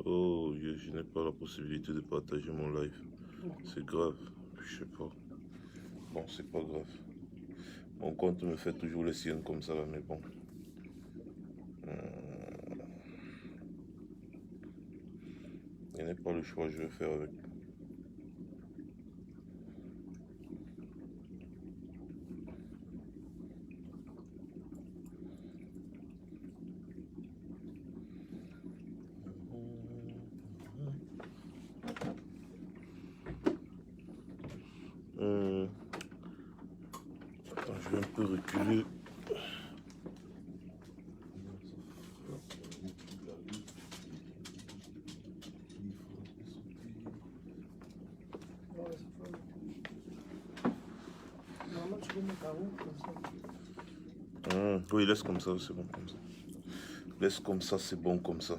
Oh, je n'ai pas la possibilité de partager mon live. C'est grave. Je sais pas. Bon, c'est pas grave. Mon compte me fait toujours les siennes comme ça, là, mais bon. Je n'ai pas le choix, je vais faire avec. Attends, je vais un peu reculer. Oui, laisse comme ça, c'est bon comme ça. Laisse comme ça, c'est bon comme ça.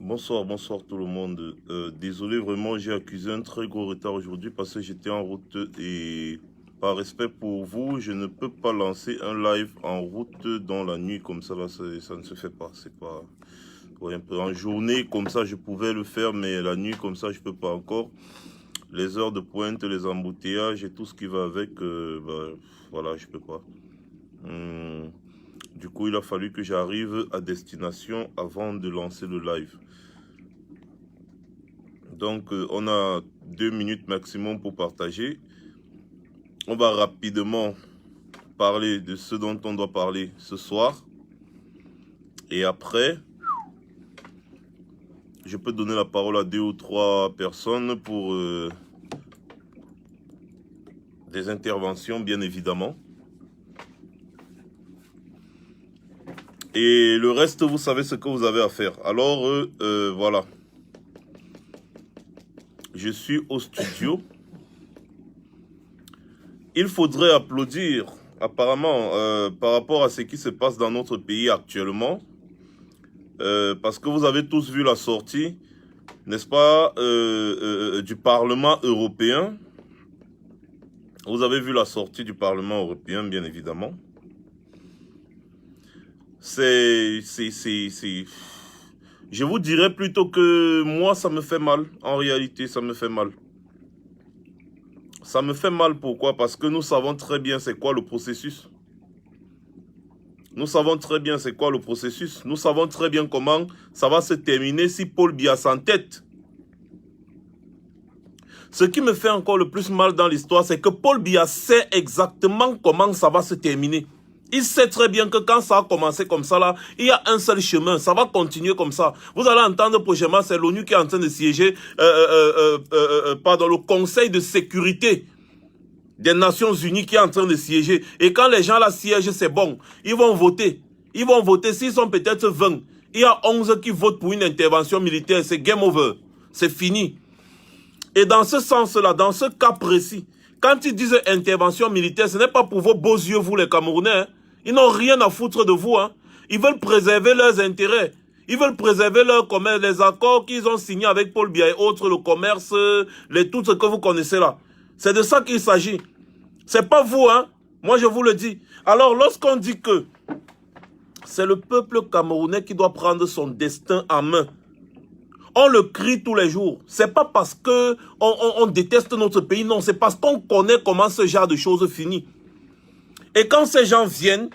Bonsoir, bonsoir tout le monde. Désolé, vraiment, j'ai accusé un très gros retard aujourd'hui parce que j'étais en route et par respect pour vous, je ne peux pas lancer un live en route dans la nuit comme ça, là, ça ne se fait pas. C'est pas... Ouais, un peu en journée comme ça, je pouvais le faire, mais la nuit comme ça, je peux pas encore. Les heures de pointe, les embouteillages et tout ce qui va avec, voilà, je peux pas. Du coup, il a fallu que j'arrive à destination avant de lancer le live. Donc, on a 2 minutes maximum pour partager. On va rapidement parler de ce dont on doit parler ce soir. Et après, je peux donner la parole à 2 ou 3 personnes pour des interventions, bien évidemment. Et le reste, vous savez ce que vous avez à faire. Alors, voilà. Je suis au studio. Il faudrait applaudir, apparemment, par rapport à ce qui se passe dans notre pays actuellement. Parce que vous avez tous vu la sortie, n'est-ce pas, du Parlement européen. Vous avez vu la sortie du Parlement européen, bien évidemment. Je vous dirais plutôt que moi, ça me fait mal. En réalité, ça me fait mal. Ça me fait mal, pourquoi? Parce que nous savons très bien c'est quoi le processus. Nous savons très bien c'est quoi le processus. Nous savons très bien comment ça va se terminer si Paul Biya s'entête. Ce qui me fait encore le plus mal dans l'histoire, c'est que Paul Biya sait exactement comment ça va se terminer. Il sait très bien que quand ça a commencé comme ça, là, il y a un seul chemin. Ça va continuer comme ça. Vous allez entendre prochainement, c'est l'ONU qui est en train de siéger dans le Conseil de sécurité des Nations Unies qui est en train de siéger. Et quand les gens là siègent, c'est bon. Ils vont voter. Ils vont voter. S'ils sont peut-être 20, il y a 11 qui votent pour une intervention militaire. C'est game over. C'est fini. Et dans ce sens-là, dans ce cas précis, quand ils disent intervention militaire, ce n'est pas pour vos beaux yeux, vous les Camerounais. Hein. Ils n'ont rien à foutre de vous. Hein. Ils veulent préserver leurs intérêts. Ils veulent préserver leur commerce, les accords qu'ils ont signés avec Paul Biya et autres, le commerce, tout ce que vous connaissez là. C'est de ça qu'il s'agit. C'est pas vous, hein. Moi, je vous le dis. Alors, lorsqu'on dit que c'est le peuple camerounais qui doit prendre son destin en main, On le crie tous les jours. C'est pas parce que on déteste notre pays, non. C'est parce qu'on connaît comment ce genre de choses finit. Et quand ces gens viennent,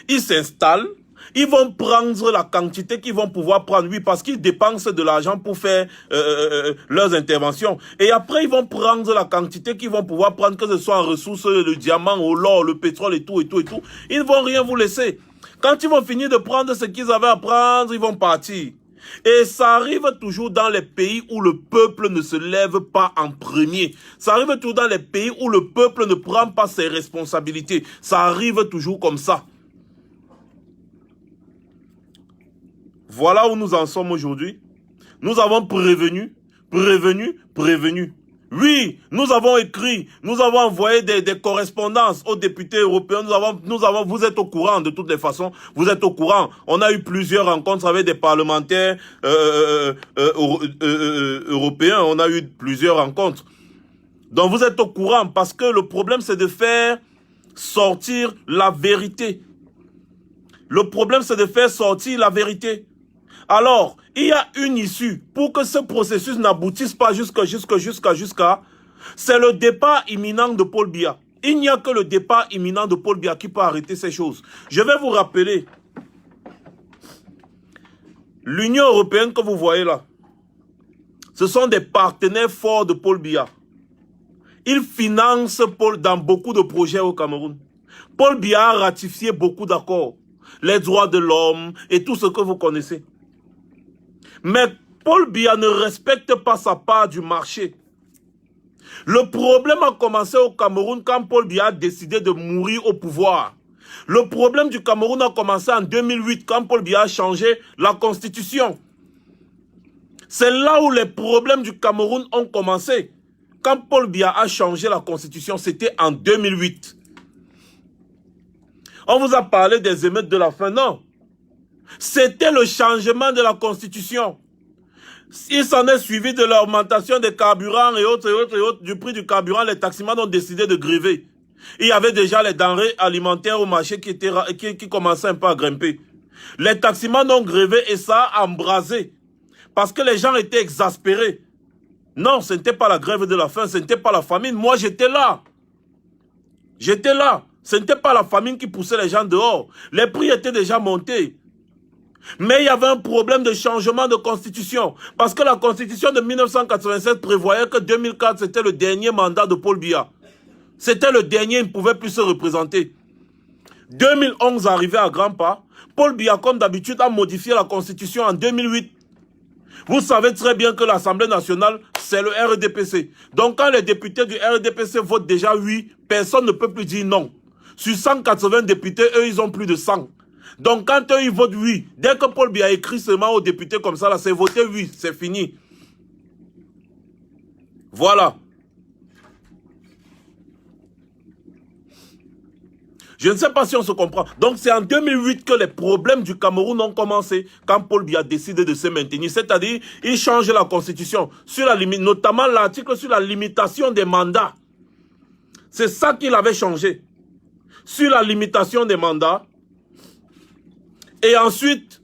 ils s'installent, ils vont prendre la quantité qu'ils vont pouvoir prendre, oui, parce qu'ils dépensent de l'argent pour faire leurs interventions. Et après, ils vont prendre la quantité qu'ils vont pouvoir prendre, que ce soit en ressources, le diamant, l'or, le pétrole et tout, et tout, et tout. Ils ne vont rien vous laisser. Quand ils vont finir de prendre ce qu'ils avaient à prendre, ils vont partir. Et ça arrive toujours dans les pays où le peuple ne se lève pas en premier. Ça arrive toujours dans les pays où le peuple ne prend pas ses responsabilités. Ça arrive toujours comme ça. Voilà où nous en sommes aujourd'hui. Nous avons prévenu. Oui, nous avons écrit, nous avons envoyé des correspondances aux députés européens. Vous êtes au courant de toutes les façons. Vous êtes au courant. On a eu plusieurs rencontres avec des parlementaires européens. On a eu plusieurs rencontres. Donc vous êtes au courant parce que le problème c'est de faire sortir la vérité. Le problème c'est de faire sortir la vérité. Alors, il y a une issue pour que ce processus n'aboutisse pas jusqu'à... C'est le départ imminent de Paul Biya. Il n'y a que le départ imminent de Paul Biya qui peut arrêter ces choses. Je vais vous rappeler. L'Union européenne que vous voyez là, ce sont des partenaires forts de Paul Biya. Ils financent Paul dans beaucoup de projets au Cameroun. Paul Biya a ratifié beaucoup d'accords. Les droits de l'homme et tout ce que vous connaissez. Mais Paul Biya ne respecte pas sa part du marché. Le problème a commencé au Cameroun quand Paul Biya a décidé de mourir au pouvoir. Le problème du Cameroun a commencé en 2008 quand Paul Biya a changé la constitution. C'est là où les problèmes du Cameroun ont commencé. Quand Paul Biya a changé la constitution, c'était en 2008. On vous a parlé des émeutes de la faim, non? C'était le changement de la constitution. Il s'en est suivi de l'augmentation des carburants et autres, du prix du carburant. Les taximans ont décidé de gréver. Il y avait déjà les denrées alimentaires au marché qui commençaient un peu à grimper. Les taximans ont grévé et ça a embrasé. Parce que les gens étaient exaspérés. Non, ce n'était pas la grève de la faim, ce n'était pas la famine. Moi, j'étais là. J'étais là. Ce n'était pas la famine qui poussait les gens dehors. Les prix étaient déjà montés. Mais il y avait un problème de changement de constitution. Parce que la constitution de 1987 prévoyait que 2004, c'était le dernier mandat de Paul Biya. C'était le dernier, il ne pouvait plus se représenter. 2011 arrivé à grands pas. Paul Biya, comme d'habitude, a modifié la constitution en 2008. Vous savez très bien que l'Assemblée nationale, c'est le RDPC. Donc quand les députés du RDPC votent déjà oui, personne ne peut plus dire non. Sur 180 députés, eux, ils ont plus de 100. Donc quand eux, ils votent oui, dès que Paul Biya écrit seulement aux députés comme ça, là, c'est voté oui, c'est fini. Voilà. Je ne sais pas si on se comprend. Donc c'est en 2008 que les problèmes du Cameroun ont commencé quand Paul Biya décidé de se maintenir. C'est-à-dire, il change la constitution, sur la limite, notamment l'article sur la limitation des mandats. C'est ça qu'il avait changé. Sur la limitation des mandats. Et ensuite,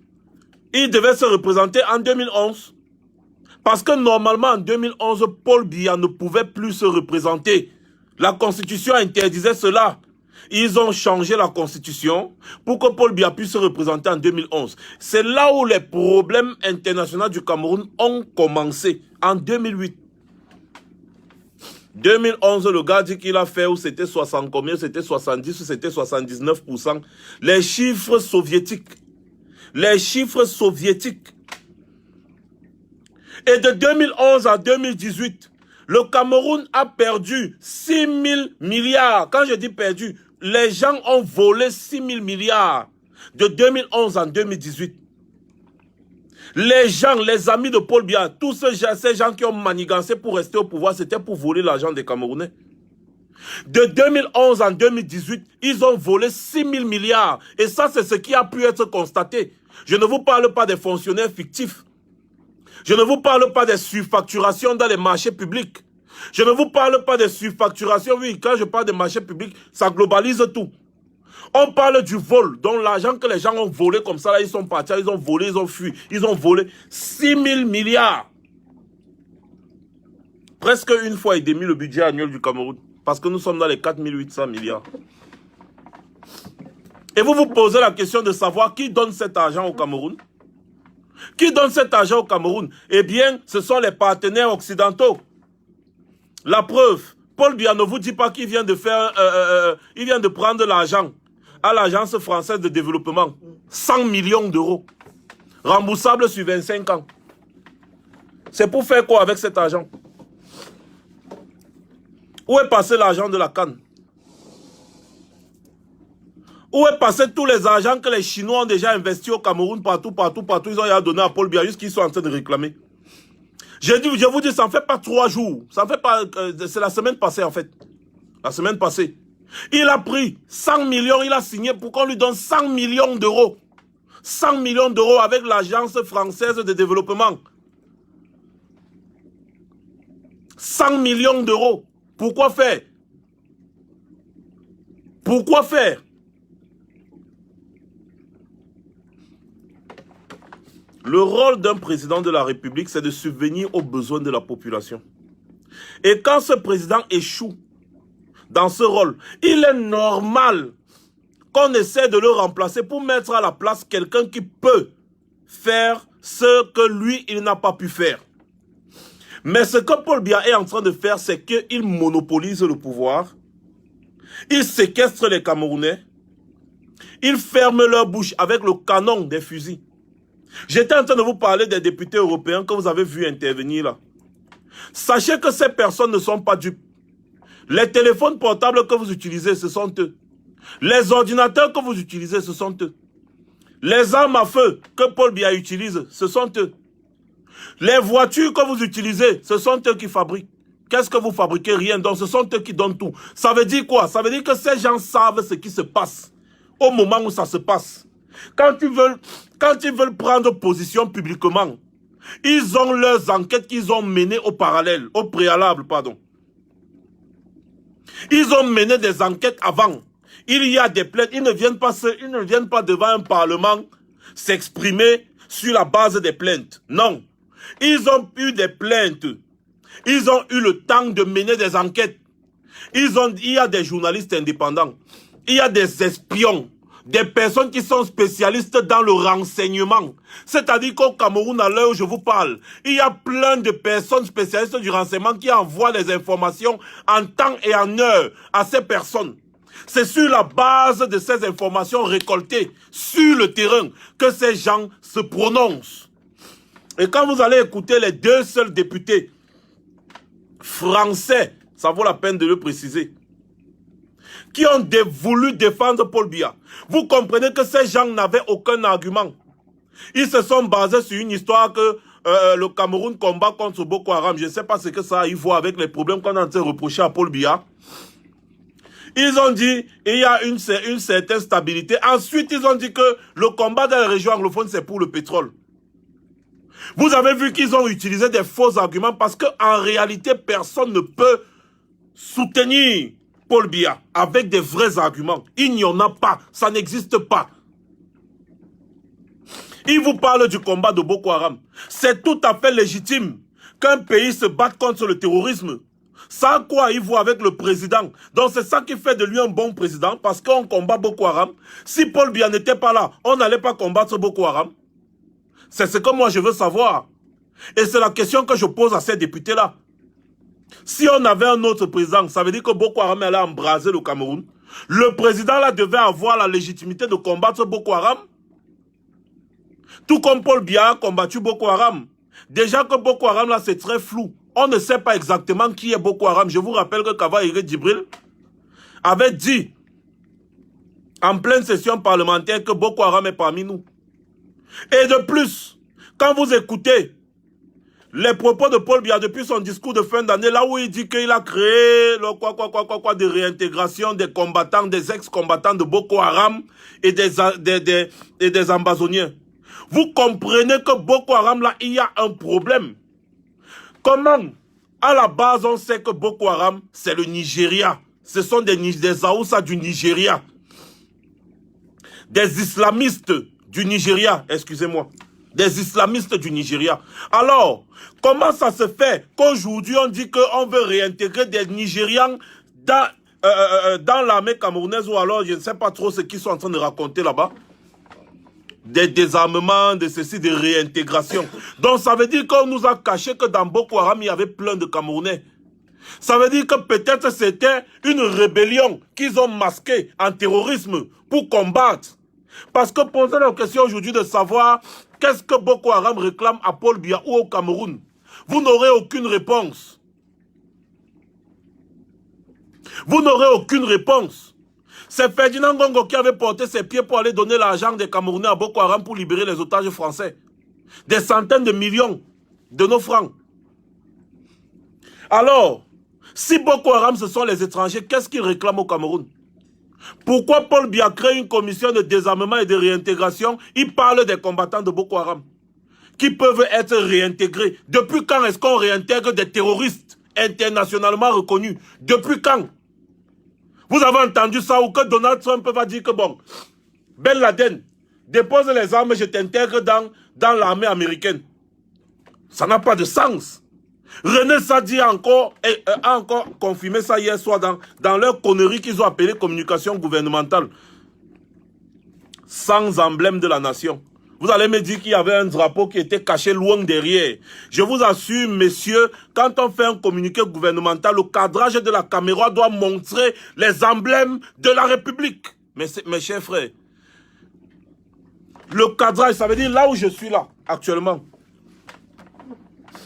il devait se représenter en 2011. Parce que normalement, en 2011, Paul Biya ne pouvait plus se représenter. La constitution interdisait cela. Ils ont changé la constitution pour que Paul Biya puisse se représenter en 2011. C'est là où les problèmes internationaux du Cameroun ont commencé, en 2008. 2011, le gars dit qu'il a fait où c'était 60 combien, c'était 70 ou c'était 79%. Les chiffres soviétiques. Les chiffres soviétiques. Et de 2011 à 2018, le Cameroun a perdu 6 000 milliards. Quand je dis perdu, les gens ont volé 6 000 milliards de 2011 en 2018. Les gens, les amis de Paul Biya, tous ces gens qui ont manigancé pour rester au pouvoir, c'était pour voler l'argent des Camerounais. De 2011 en 2018, ils ont volé 6 000 milliards. Et ça, c'est ce qui a pu être constaté. Je ne vous parle pas des fonctionnaires fictifs. Je ne vous parle pas des surfacturations dans les marchés publics. Je ne vous parle pas des surfacturations. Oui, quand je parle des marchés publics, ça globalise tout. On parle du vol, donc l'argent que les gens ont volé comme ça, là, ils sont partis, ils ont volé, ils ont fui, ils ont volé 6 000 milliards. Presque une fois et demi le budget annuel du Cameroun. Parce que nous sommes dans les 4800 milliards. Et vous vous posez la question de savoir qui donne cet argent au Cameroun. Qui donne cet argent au Cameroun? Eh bien, ce sont les partenaires occidentaux. La preuve, Paul Biya ne vous dit pas qu'il vient de faire, il vient de prendre l'argent à l'Agence française de développement. 100 millions d'euros. Remboursable sur 25 ans. C'est pour faire quoi avec cet argent? Où est passé l'argent de la CAN? Où est passé tous les argents que les Chinois ont déjà investis au Cameroun, partout, ils ont déjà donné à Paul Biya, jusqu'ils sont en train de réclamer. Je vous dis, ça ne fait pas 3 jours. Ça ne fait pas, c'est la semaine passée en fait. La semaine passée. Il a pris 100 millions, il a signé pour qu'on lui donne 100 millions d'euros. 100 millions d'euros avec l'Agence française de développement. 100 millions d'euros. Pourquoi faire? Pourquoi faire? Le rôle d'un président de la République, c'est de subvenir aux besoins de la population. Et quand ce président échoue dans ce rôle, il est normal qu'on essaie de le remplacer pour mettre à la place quelqu'un qui peut faire ce que lui, il n'a pas pu faire. Mais ce que Paul Biya est en train de faire, c'est qu'il monopolise le pouvoir, il séquestre les Camerounais, il ferme leur bouche avec le canon des fusils. J'étais en train de vous parler des députés européens que vous avez vu intervenir là. Sachez que ces personnes ne sont pas dupes. Les téléphones portables que vous utilisez, ce sont eux. Les ordinateurs que vous utilisez, ce sont eux. Les armes à feu que Paul Biya utilise, ce sont eux. Les voitures que vous utilisez, ce sont eux qui fabriquent. Qu'est-ce que vous fabriquez? Rien. Donc ce sont eux qui donnent tout. Ça veut dire quoi? Ça veut dire que ces gens savent ce qui se passe au moment où ça se passe. Quand ils veulent prendre position publiquement, ils ont leurs enquêtes qu'ils ont menées au préalable, pardon. Ils ont mené des enquêtes avant. Il y a des plaintes. Ils ne viennent pas devant un parlement s'exprimer sur la base des plaintes. Non. Ils ont eu des plaintes. Ils ont eu le temps de mener des enquêtes. Il y a des journalistes indépendants. Il y a des espions. Des personnes qui sont spécialistes dans le renseignement. C'est-à-dire qu'au Cameroun, à l'heure où je vous parle, il y a plein de personnes spécialistes du renseignement qui envoient les informations en temps et en heure à ces personnes. C'est sur la base de ces informations récoltées sur le terrain que ces gens se prononcent. Et quand vous allez écouter les 2 seuls députés français, ça vaut la peine de le préciser, qui ont voulu défendre Paul Biya. Vous comprenez que ces gens n'avaient aucun argument. Ils se sont basés sur une histoire que le Cameroun combat contre Boko Haram. Je ne sais pas ce que ça a à y voir avec les problèmes qu'on a en train de reprocher à Paul Biya. Ils ont dit qu'il y a une certaine stabilité. Ensuite, ils ont dit que le combat dans les régions anglophones, c'est pour le pétrole. Vous avez vu qu'ils ont utilisé des faux arguments parce qu'en réalité, personne ne peut soutenir Paul Biya avec des vrais arguments. Il n'y en a pas. Ça n'existe pas. Il vous parle du combat de Boko Haram. C'est tout à fait légitime qu'un pays se batte contre le terrorisme. Ça a quoi à y voir avec le président? Donc c'est ça qui fait de lui un bon président parce qu'on combat Boko Haram. Si Paul Biya n'était pas là, on n'allait pas combattre Boko Haram. C'est ce que moi je veux savoir. Et c'est la question que je pose à ces députés-là. Si on avait un autre président, ça veut dire que Boko Haram allait embraser le Cameroun. Le président là devait avoir la légitimité de combattre Boko Haram. Tout comme Paul Biya a combattu Boko Haram. Déjà que Boko Haram là c'est très flou. On ne sait pas exactement qui est Boko Haram. Je vous rappelle que Kava Iré Djibril avait dit en pleine session parlementaire que Boko Haram est parmi nous. Et de plus, quand vous écoutez les propos de Paul Biya depuis son discours de fin d'année, là où il dit qu'il a créé le de réintégration des combattants, des ex-combattants de Boko Haram et des ambazoniens. Vous comprenez que Boko Haram, là, il y a un problème. Comment, à la base, on sait que Boko Haram, c'est le Nigeria. Ce sont des Aoussa du Nigeria. Des islamistes du Nigeria, excusez-moi. des islamistes du Nigeria. Alors, comment ça se fait qu'aujourd'hui on dit qu'on veut réintégrer des Nigérians dans l'armée camerounaise, ou alors je ne sais pas trop ce qu'ils sont en train de raconter là-bas? Des désarmements, de ceci, de réintégration. Donc ça veut dire qu'on nous a caché que dans Boko Haram, il y avait plein de Camerounais. Ça veut dire que peut-être c'était une rébellion qu'ils ont masquée en terrorisme pour combattre. Parce que poser la question aujourd'hui de savoir qu'est-ce que Boko Haram réclame à Paul Biya ou au Cameroun, vous n'aurez aucune réponse. Vous n'aurez aucune réponse. C'est Ferdinand Ngongo qui avait porté ses pieds pour aller donner l'argent des Camerounais à Boko Haram pour libérer les otages français. Des centaines de millions de nos francs. Alors, si Boko Haram ce sont les étrangers, qu'est-ce qu'ils réclament au Cameroun? Pourquoi Paul Biya crée une commission de désarmement et de réintégration? Il parle des combattants de Boko Haram qui peuvent être réintégrés. Depuis quand est-ce qu'on réintègre des terroristes internationalement reconnus? Depuis quand? Vous avez entendu ça, ou que Donald Trump va dire que bon, Ben Laden, dépose les armes, je t'intègre dans l'armée américaine. Ça n'a pas de sens. René Sadi a encore confirmé ça hier soir dans leur connerie qu'ils ont appelée communication gouvernementale. Sans emblème de la nation. Vous allez me dire qu'il y avait un drapeau qui était caché loin derrière. Je vous assure, messieurs, quand on fait un communiqué gouvernemental, le cadrage de la caméra doit montrer les emblèmes de la République. Mes chers frères, le cadrage, ça veut dire là où je suis là, actuellement.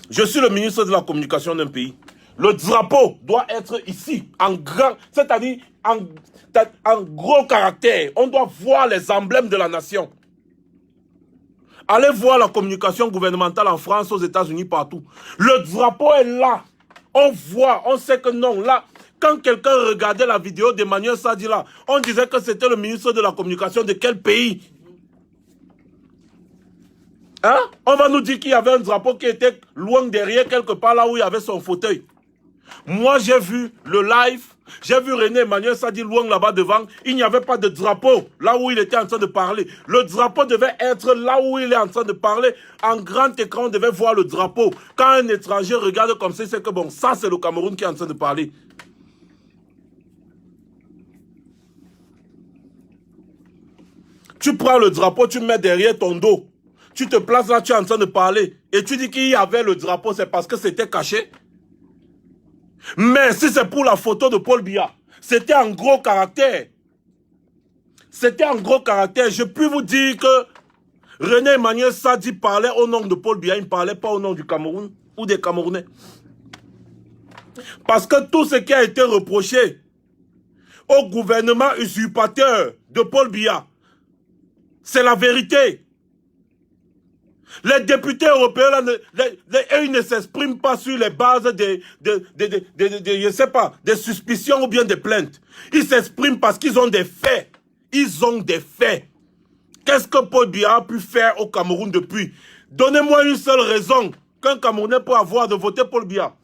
Je suis le ministre de la communication d'un pays. Le drapeau doit être ici, en grand, c'est-à-dire en gros caractère. On doit voir les emblèmes de la nation. Allez voir la communication gouvernementale en France, aux États-Unis, partout. Le drapeau est là. On voit, on sait que non. Là, quand quelqu'un regardait la vidéo d'Emmanuel Sadi là, on disait que c'était le ministre de la communication de quel pays? Hein? On va nous dire qu'il y avait un drapeau qui était loin derrière, quelque part là où il y avait son fauteuil. Moi, j'ai vu le live, j'ai vu René Emmanuel Sadi loin là-bas devant. Il n'y avait pas de drapeau là où il était en train de parler. Le drapeau devait être là où il est en train de parler. En grand écran, on devait voir le drapeau. Quand un étranger regarde comme ça, c'est que bon, ça c'est le Cameroun qui est en train de parler. Tu prends le drapeau, tu mets derrière ton dos. Tu te places là, tu es en train de parler. Et tu dis qu'il y avait le drapeau, c'est parce que c'était caché. Mais si c'est pour la photo de Paul Biya, c'était en gros caractère. C'était en gros caractère. Je puis vous dire que René Emmanuel Sadi parlait au nom de Paul Biya, il ne parlait pas au nom du Cameroun ou des Camerounais. Parce que tout ce qui a été reproché au gouvernement usurpateur de Paul Biya, c'est la vérité. Les députés européens, là, ils ne s'expriment pas sur les bases je sais pas, des suspicions ou bien des plaintes. Ils s'expriment parce qu'ils ont des faits. Ils ont des faits. Qu'est-ce que Paul Biya a pu faire au Cameroun depuis? Donnez-moi une seule raison qu'un Camerounais peut avoir de voter Paul Biya.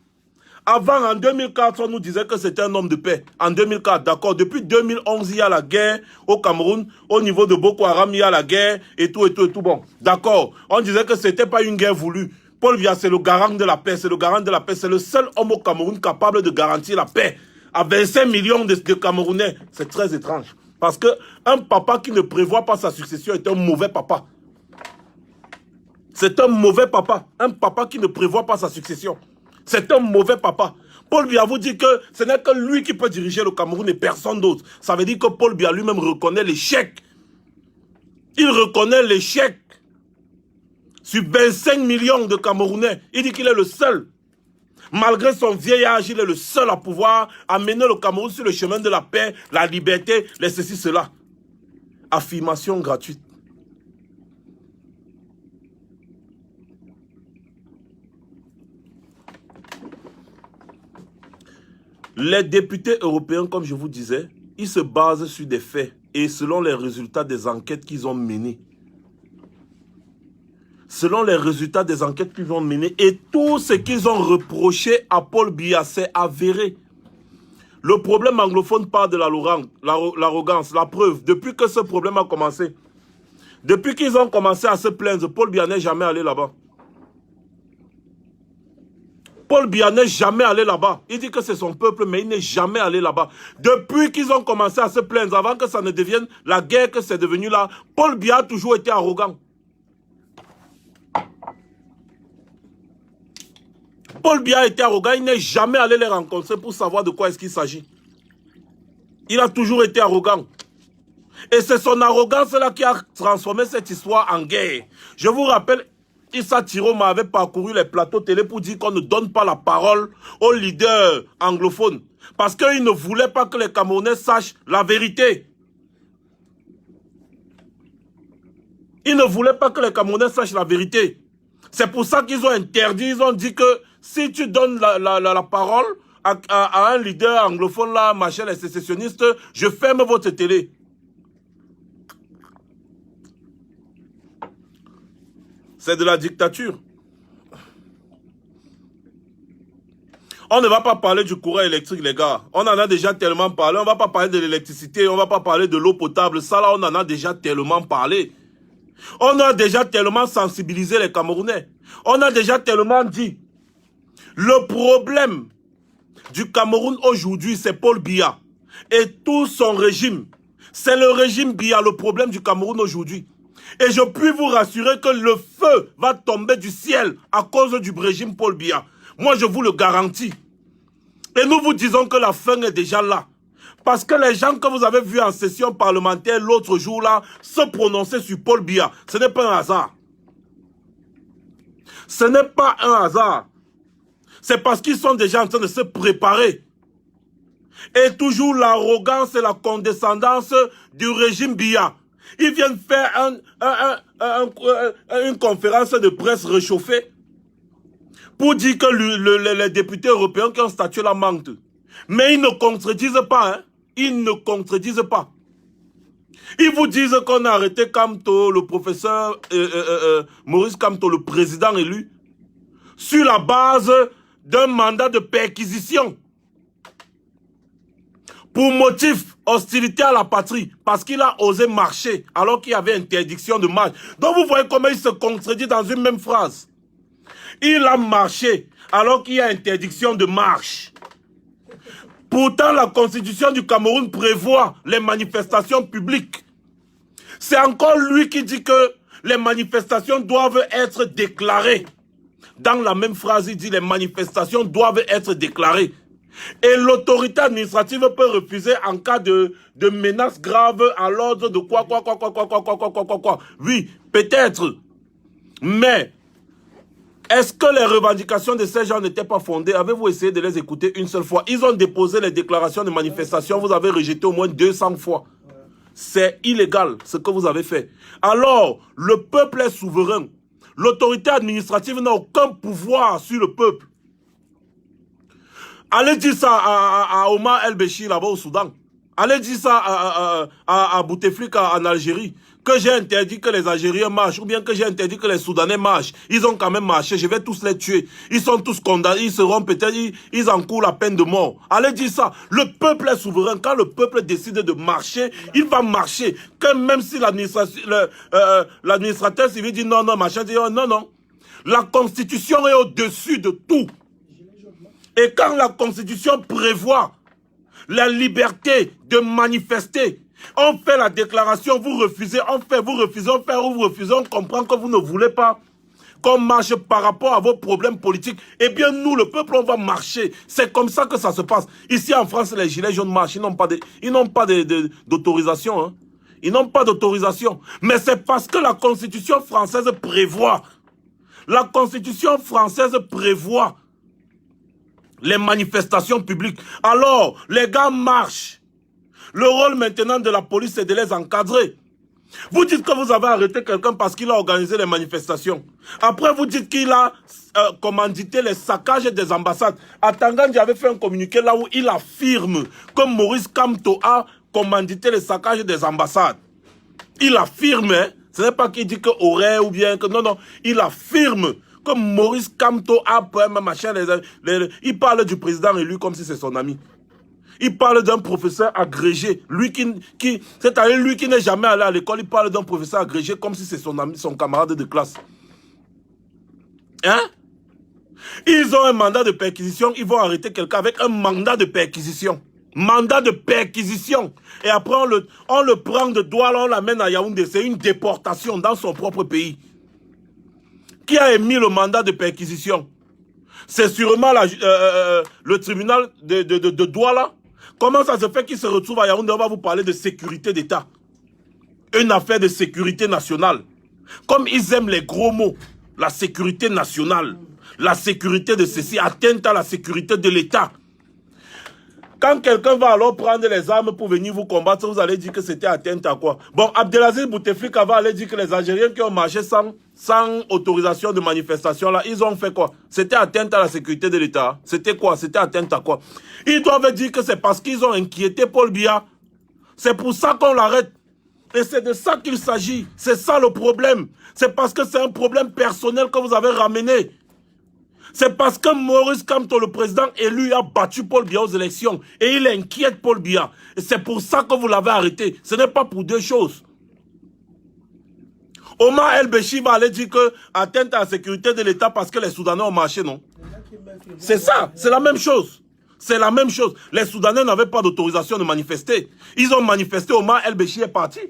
Avant, en 2004, on nous disait que c'était un homme de paix. En 2004, d'accord. Depuis 2011, il y a la guerre au Cameroun. Au niveau de Boko Haram, il y a la guerre et tout. Bon, d'accord. On disait que c'était pas une guerre voulue. Paul Biya, c'est le garant de la paix. C'est le garant de la paix. C'est le seul homme au Cameroun capable de garantir la paix. À 25 millions de Camerounais. C'est très étrange. Parce que un papa qui ne prévoit pas sa succession est un mauvais papa. C'est un mauvais papa. Un papa qui ne prévoit pas sa succession. C'est un mauvais papa. Paul Biya vous dit que ce n'est que lui qui peut diriger le Cameroun et personne d'autre. Ça veut dire que Paul Biya lui-même reconnaît l'échec. Il reconnaît l'échec. Sur 25 millions de Camerounais, il dit qu'il est le seul. Malgré son vieil âge, il est le seul à pouvoir amener le Cameroun sur le chemin de la paix, la liberté, les ceci, cela. Affirmation gratuite. Les députés européens, comme je vous disais, ils se basent sur des faits et selon les résultats des enquêtes qu'ils ont menées. Selon les résultats des enquêtes qu'ils ont menées et tout ce qu'ils ont reproché à Paul Biya, c'est avéré. Le problème anglophone part de l'arrogance, la preuve. Depuis que ce problème a commencé, Depuis qu'ils ont commencé à se plaindre, Paul Biya n'est jamais allé là-bas. Paul Biya n'est jamais allé là-bas. Il dit que c'est son peuple, mais il n'est jamais allé là-bas. Depuis qu'ils ont commencé à se plaindre, avant que ça ne devienne la guerre que c'est devenu là, Paul Biya a toujours été arrogant. Paul Biya était arrogant, il n'est jamais allé les rencontrer pour savoir de quoi est-ce qu'il s'agit. Il a toujours été arrogant. Et c'est son arrogance là qui a transformé cette histoire en guerre. Je vous rappelle, Issa Tiroma avait parcouru les plateaux télé pour dire qu'on ne donne pas la parole aux leaders anglophones. Parce qu'il ne voulait pas que les Camerounais sachent la vérité. Il ne voulait pas que les Camerounais sachent la vérité. C'est pour ça qu'ils ont interdit, ils ont dit que si tu donnes la parole à un leader anglophone là, machin, les sécessionnistes, je ferme votre télé. C'est de la dictature. On ne va pas parler du courant électrique, les gars. On en a déjà tellement parlé. On ne va pas parler de l'électricité, on ne va pas parler de l'eau potable. Ça, là, on en a déjà tellement parlé. On a déjà tellement sensibilisé les Camerounais. On a déjà tellement dit. Le problème du Cameroun aujourd'hui, c'est Paul Biya. Et tout son régime. C'est le régime Biya, le problème du Cameroun aujourd'hui. Et je puis vous rassurer que le feu va tomber du ciel à cause du régime Paul Biya. Moi, je vous le garantis. Et nous vous disons que la fin est déjà là. Parce que les gens que vous avez vus en session parlementaire l'autre jour là, se prononcer sur Paul Biya, ce n'est pas un hasard. Ce n'est pas un hasard. C'est parce qu'ils sont déjà en train de se préparer. Et toujours l'arrogance et la condescendance du régime Biya. Ils viennent faire une conférence de presse réchauffée pour dire que les députés européens qui ont statué la mentent. Mais ils ne contredisent pas. Hein? Ils ne contredisent pas. Ils vous disent qu'on a arrêté Kamto, le professeur Maurice Kamto, le président élu, sur la base d'un mandat de perquisition. Pour motif hostilité à la patrie, parce qu'il a osé marcher alors qu'il y avait interdiction de marche. Donc vous voyez comment il se contredit dans une même phrase. Il a marché alors qu'il y a interdiction de marche. Pourtant, la constitution du Cameroun prévoit les manifestations publiques. C'est encore lui qui dit que les manifestations doivent être déclarées. Dans la même phrase, il dit les manifestations doivent être déclarées. Et l'autorité administrative peut refuser en cas de menace grave à l'ordre de quoi. Oui, peut-être. Mais, est-ce que les revendications de ces gens n'étaient pas fondées? Avez-vous essayé de les écouter une seule fois? Ils ont déposé les déclarations de manifestation, vous avez rejeté au moins 200 fois. C'est illégal ce que vous avez fait. Alors, le peuple est souverain. L'autorité administrative n'a aucun pouvoir sur le peuple. Allez dire ça à Omar El-Béchir là-bas au Soudan. Allez dire ça à Bouteflika en Algérie. Que j'ai interdit que les Algériens marchent ou bien que j'ai interdit que les Soudanais marchent. Ils ont quand même marché, je vais tous les tuer. Ils sont tous condamnés, ils seront peut-être, ils encourent la peine de mort. Allez dire ça. Le peuple est souverain. Quand le peuple décide de marcher, il va marcher. Que même si l'administrateur civil dit non, non, machin, dit non, non. La Constitution est au-dessus de tout. Et quand la Constitution prévoit la liberté de manifester, on fait la déclaration, vous refusez, on fait, vous refusez, on fait, vous refusez, on comprend que vous ne voulez pas qu'on marche par rapport à vos problèmes politiques. Eh bien, nous, le peuple, on va marcher. C'est comme ça que ça se passe. Ici, en France, les gilets jaunes marchent. Ils n'ont pas d'autorisation. Hein. Ils n'ont pas d'autorisation. Mais c'est parce que la Constitution française prévoit. La Constitution française prévoit les manifestations publiques. Alors, les gars marchent. Le rôle maintenant de la police, c'est de les encadrer. Vous dites que vous avez arrêté quelqu'un parce qu'il a organisé les manifestations. Après, vous dites qu'il a commandité les saccages des ambassades. À Tangandji avait fait un communiqué là où il affirme que Maurice Kamto a commandité les saccages des ambassades. Il affirme, hein, ce n'est pas qu'il dit que aurait ou bien que... Non, non, il affirme que Maurice Kamto a machin, il parle du président élu comme si c'est son ami. Il parle d'un professeur agrégé. C'est-à-dire lui qui n'est jamais allé à l'école, il parle d'un professeur agrégé comme si c'est son ami, son camarade de classe. Hein? Ils ont un mandat de perquisition, ils vont arrêter quelqu'un avec un mandat de perquisition. Mandat de perquisition. Et après, on le prend de Douala, on l'amène à Yaoundé. C'est une déportation dans son propre pays. Qui a émis le mandat de perquisition? C'est sûrement le tribunal de Douala. Comment ça se fait qu'il se retrouve à Yaoundé? On va vous parler de sécurité d'État. Une affaire de sécurité nationale. Comme ils aiment les gros mots. La sécurité nationale. La sécurité de ceci. Atteinte à la sécurité de l'État. Quand quelqu'un va alors prendre les armes pour venir vous combattre, vous allez dire que c'était atteinte à quoi? Bon, Abdelaziz Bouteflika va aller dire que les Algériens qui ont marché sans autorisation de manifestation, là, ils ont fait quoi? C'était atteinte à la sécurité de l'État. C'était quoi? C'était atteinte à quoi? Ils doivent dire que c'est parce qu'ils ont inquiété Paul Biya. C'est pour ça qu'on l'arrête. Et c'est de ça qu'il s'agit. C'est ça le problème. C'est parce que c'est un problème personnel que vous avez ramené. C'est parce que Maurice Kamto, le président élu, a battu Paul Biya aux élections. Et il inquiète Paul Biya. Et c'est pour ça que vous l'avez arrêté. Ce n'est pas pour deux choses. Omar El-Béchi va aller dire que atteinte à la sécurité de l'État parce que les Soudanais ont marché, non? C'est ça, c'est la même chose. C'est la même chose. Les Soudanais n'avaient pas d'autorisation de manifester. Ils ont manifesté, Omar El-Béchi est parti.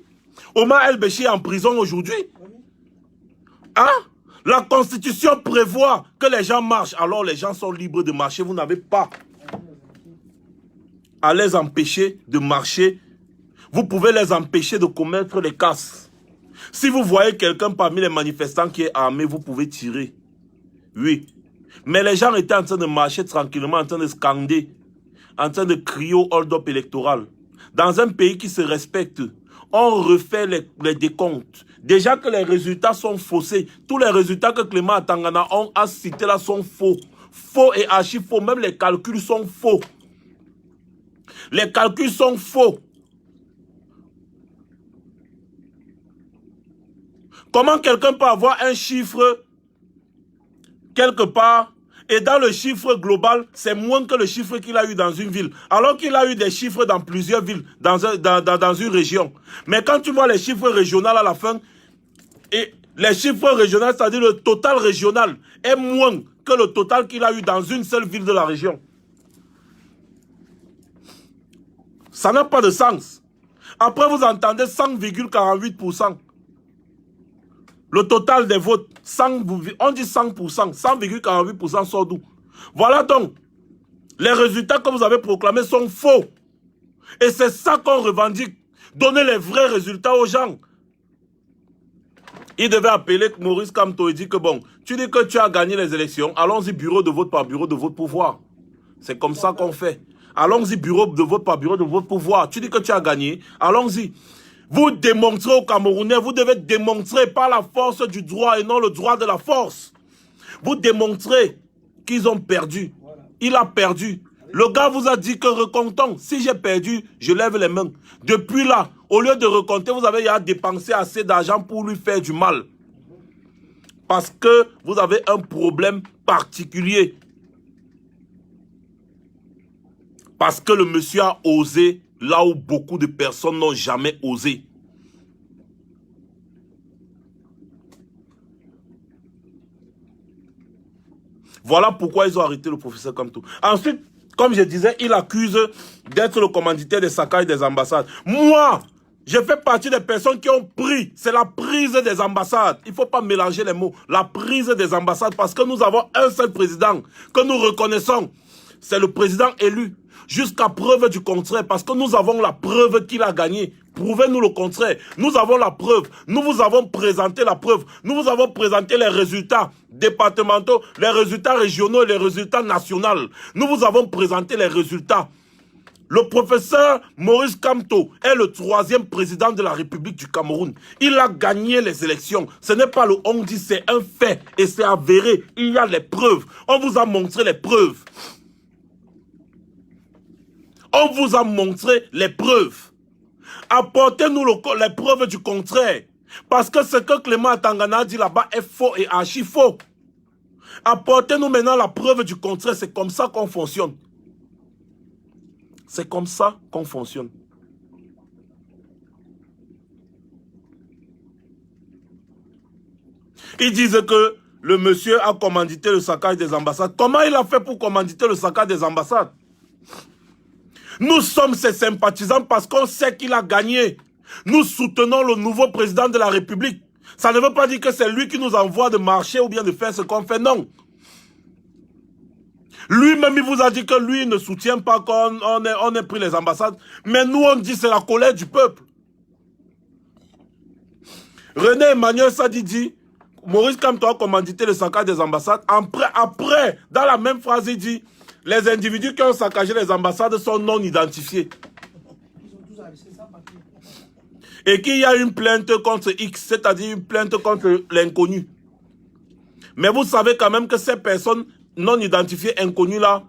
Omar El-Béchi est en prison aujourd'hui. Hein? La Constitution prévoit que les gens marchent. Alors les gens sont libres de marcher. Vous n'avez pas à les empêcher de marcher. Vous pouvez les empêcher de commettre les casses. Si vous voyez quelqu'un parmi les manifestants qui est armé, vous pouvez tirer. Oui. Mais les gens étaient en train de marcher tranquillement, en train de scander, en train de crier au hold-up électoral. Dans un pays qui se respecte, on refait les décomptes. Déjà que les résultats sont faussés. Tous les résultats que Clément Atangana a cités là sont faux. Faux et archi faux. Même les calculs sont faux. Les calculs sont faux. Comment quelqu'un peut avoir un chiffre quelque part et dans le chiffre global, c'est moins que le chiffre qu'il a eu dans une ville. Alors qu'il a eu des chiffres dans plusieurs villes, dans une région. Mais quand tu vois les chiffres régionaux à la fin, et les chiffres régionaux, c'est-à-dire le total régional, est moins que le total qu'il a eu dans une seule ville de la région. Ça n'a pas de sens. Après, vous entendez 100,48%. Le total des votes, on dit 100%, 100,48% sort d'où? Voilà donc, les résultats que vous avez proclamés sont faux. Et c'est ça qu'on revendique. Donner les vrais résultats aux gens. Il devait appeler Maurice Kamto et dire que bon, tu dis que tu as gagné les élections, allons-y bureau de vote par bureau de vote pour voir. C'est comme ça qu'on fait. Allons-y bureau de vote par bureau de vote pour voir. Tu dis que tu as gagné, allons-y. Vous démontrez aux Camerounais, vous devez démontrer par la force du droit et non le droit de la force. Vous démontrez qu'ils ont perdu. Il a perdu. Le gars vous a dit que recomptons. Si j'ai perdu, je lève les mains. Depuis là, au lieu de recompter, vous avez dépensé assez d'argent pour lui faire du mal. Parce que vous avez un problème particulier. Parce que le monsieur a osé là où beaucoup de personnes n'ont jamais osé. Voilà pourquoi ils ont arrêté le professeur Kamto. Ensuite, comme je disais, il accuse d'être le commanditaire des saccages des ambassades. Moi, je fais partie des personnes qui ont pris. C'est la prise des ambassades. Il ne faut pas mélanger les mots. La prise des ambassades parce que nous avons un seul président que nous reconnaissons. C'est le président élu. Jusqu'à preuve du contraire, parce que nous avons la preuve qu'il a gagné. Prouvez-nous le contraire. Nous avons la preuve. Nous vous avons présenté la preuve. Nous vous avons présenté les résultats départementaux, les résultats régionaux et les résultats nationaux. Nous vous avons présenté les résultats. Le professeur Maurice Kamto est le 3e président de la République du Cameroun. Il a gagné les élections. Ce n'est pas le on dit, c'est un fait et c'est avéré. Il y a les preuves. On vous a montré les preuves. On vous a montré les preuves. Apportez-nous les preuves du contraire. Parce que ce que Clément Atangana dit là-bas est faux et archi faux. Apportez-nous maintenant la preuve du contraire. C'est comme ça qu'on fonctionne. C'est comme ça qu'on fonctionne. Ils disent que le monsieur a commandité le saccage des ambassades. Comment il a fait pour commanditer le saccage des ambassades? Nous sommes ses sympathisants parce qu'on sait qu'il a gagné. Nous soutenons le nouveau président de la République. Ça ne veut pas dire que c'est lui qui nous envoie de marcher ou bien de faire ce qu'on fait, non. Lui-même, il vous a dit que lui ne soutient pas qu'on ait pris les ambassades. Mais nous, on dit que c'est la colère du peuple. René Emmanuel Sadi dit, Maurice Kamto a commandité le saccage des ambassades. Après, dans la même phrase, il dit, les individus qui ont saccagé les ambassades sont non identifiés. Et qu'il y a une plainte contre X, c'est-à-dire une plainte contre l'inconnu. Mais vous savez quand même que ces personnes non identifiées, inconnues là,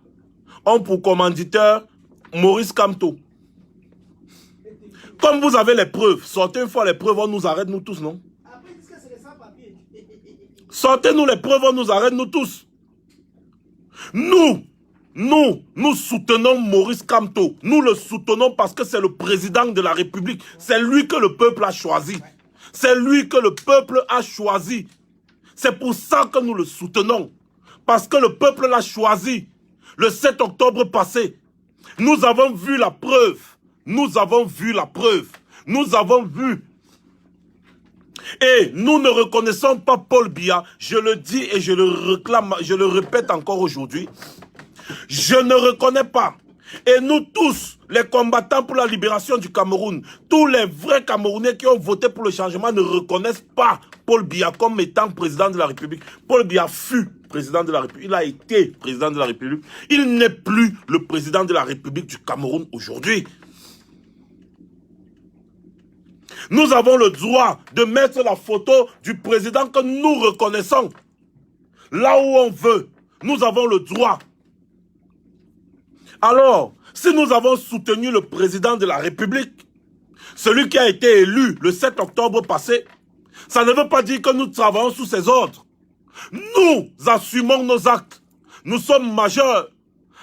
ont pour commanditeur Maurice Kamto. Comme vous avez les preuves, sortez une fois les preuves, on nous arrête nous tous, non? Sortez-nous les preuves, on nous arrête nous tous. Nous soutenons Maurice Kamto. Nous le soutenons parce que c'est le président de la République. C'est lui que le peuple a choisi. C'est lui que le peuple a choisi. C'est pour ça que nous le soutenons. Parce que le peuple l'a choisi. Le 7 octobre passé, nous avons vu la preuve. Nous avons vu la preuve. Nous avons vu. Et nous ne reconnaissons pas Paul Biya. Je le dis et je le réclame, je le répète encore aujourd'hui. Je ne reconnais pas. Et nous tous, les combattants pour la libération du Cameroun, tous les vrais Camerounais qui ont voté pour le changement ne reconnaissent pas Paul Biya comme étant président de la République. Paul Biya fut président de la République. Il a été président de la République. Il n'est plus le président de la République du Cameroun aujourd'hui. Nous avons le droit de mettre la photo du président que nous reconnaissons. Là où on veut. Nous avons le droit. Alors, si nous avons soutenu le président de la République, celui qui a été élu le 7 octobre passé, ça ne veut pas dire que nous travaillons sous ses ordres. Nous assumons nos actes. Nous sommes majeurs.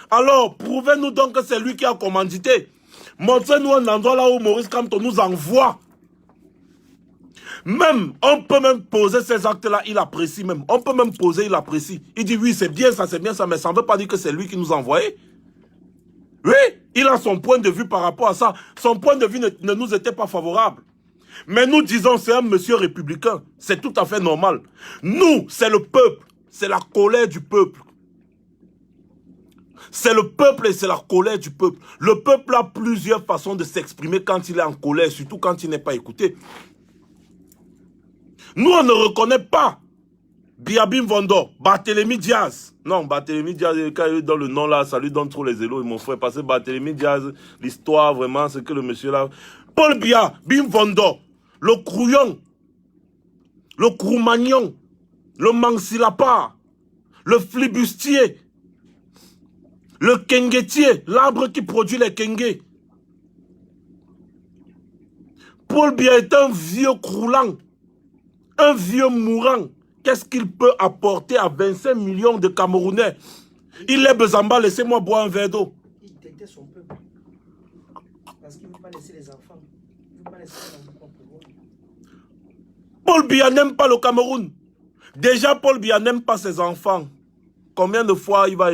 Alors, prouvez-nous donc que c'est lui qui a commandité. Montrez-nous un endroit là où Maurice Kamto nous envoie. Même, on peut même poser ces actes-là, il apprécie même. On peut même poser, il apprécie. Il dit oui, c'est bien ça, mais ça ne veut pas dire que c'est lui qui nous a envoyé. Oui, il a son point de vue par rapport à ça. Son point de vue ne nous était pas favorable. Mais nous disons, c'est un monsieur républicain. C'est tout à fait normal. Nous, c'est le peuple. C'est la colère du peuple. C'est le peuple et c'est la colère du peuple. Le peuple a plusieurs façons de s'exprimer quand il est en colère, surtout quand il n'est pas écouté. Nous, on ne reconnaît pas Biabim Vondo, Barthélémy Diaz. Non, Barthélémy Diaz, quand il est dans le nom là, ça lui donne trop les élos, mon frère. Parce que Barthélémy Diaz, l'histoire, vraiment, c'est que le monsieur là... Paul Biya, Bim Vondo, le Crouillon, le Croumagnon, le Mansilapa, le Flibustier, le Kenguetier, l'arbre qui produit les Kengués. Paul Biya est un vieux croulant, un vieux mourant. Qu'est-ce qu'il peut apporter à 25 millions de Camerounais? Il est Bezamba, laissez-moi boire un verre d'eau. Il déteste son peuple. Parce qu'il ne veut pas laisser les enfants. Il ne veut pas laisser les enfants pouvoir. Paul Biya n'aime pas le Cameroun. Déjà, Paul Biya n'aime pas ses enfants. Combien de fois il va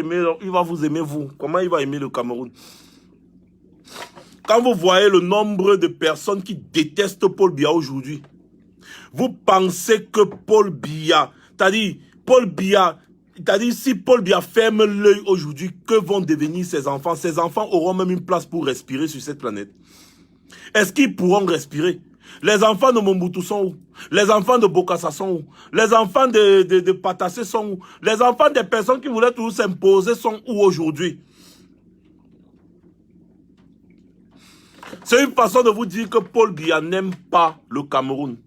vous aimer, vous? Comment il va aimer le Cameroun? Quand vous voyez le nombre de personnes qui détestent Paul Biya aujourd'hui, vous pensez que Paul Biya, c'est-à-dire Paul Biya, c'est-à-dire si Paul Biya ferme l'œil aujourd'hui, que vont devenir ses enfants? Ses enfants auront même une place pour respirer sur cette planète. Est-ce qu'ils pourront respirer? Les enfants de Mobutu sont où? Les enfants de Bokassa sont où? Les enfants de Patassé sont où? Les enfants des personnes qui voulaient toujours s'imposer sont où aujourd'hui? C'est une façon de vous dire que Paul Biya n'aime pas le Cameroun.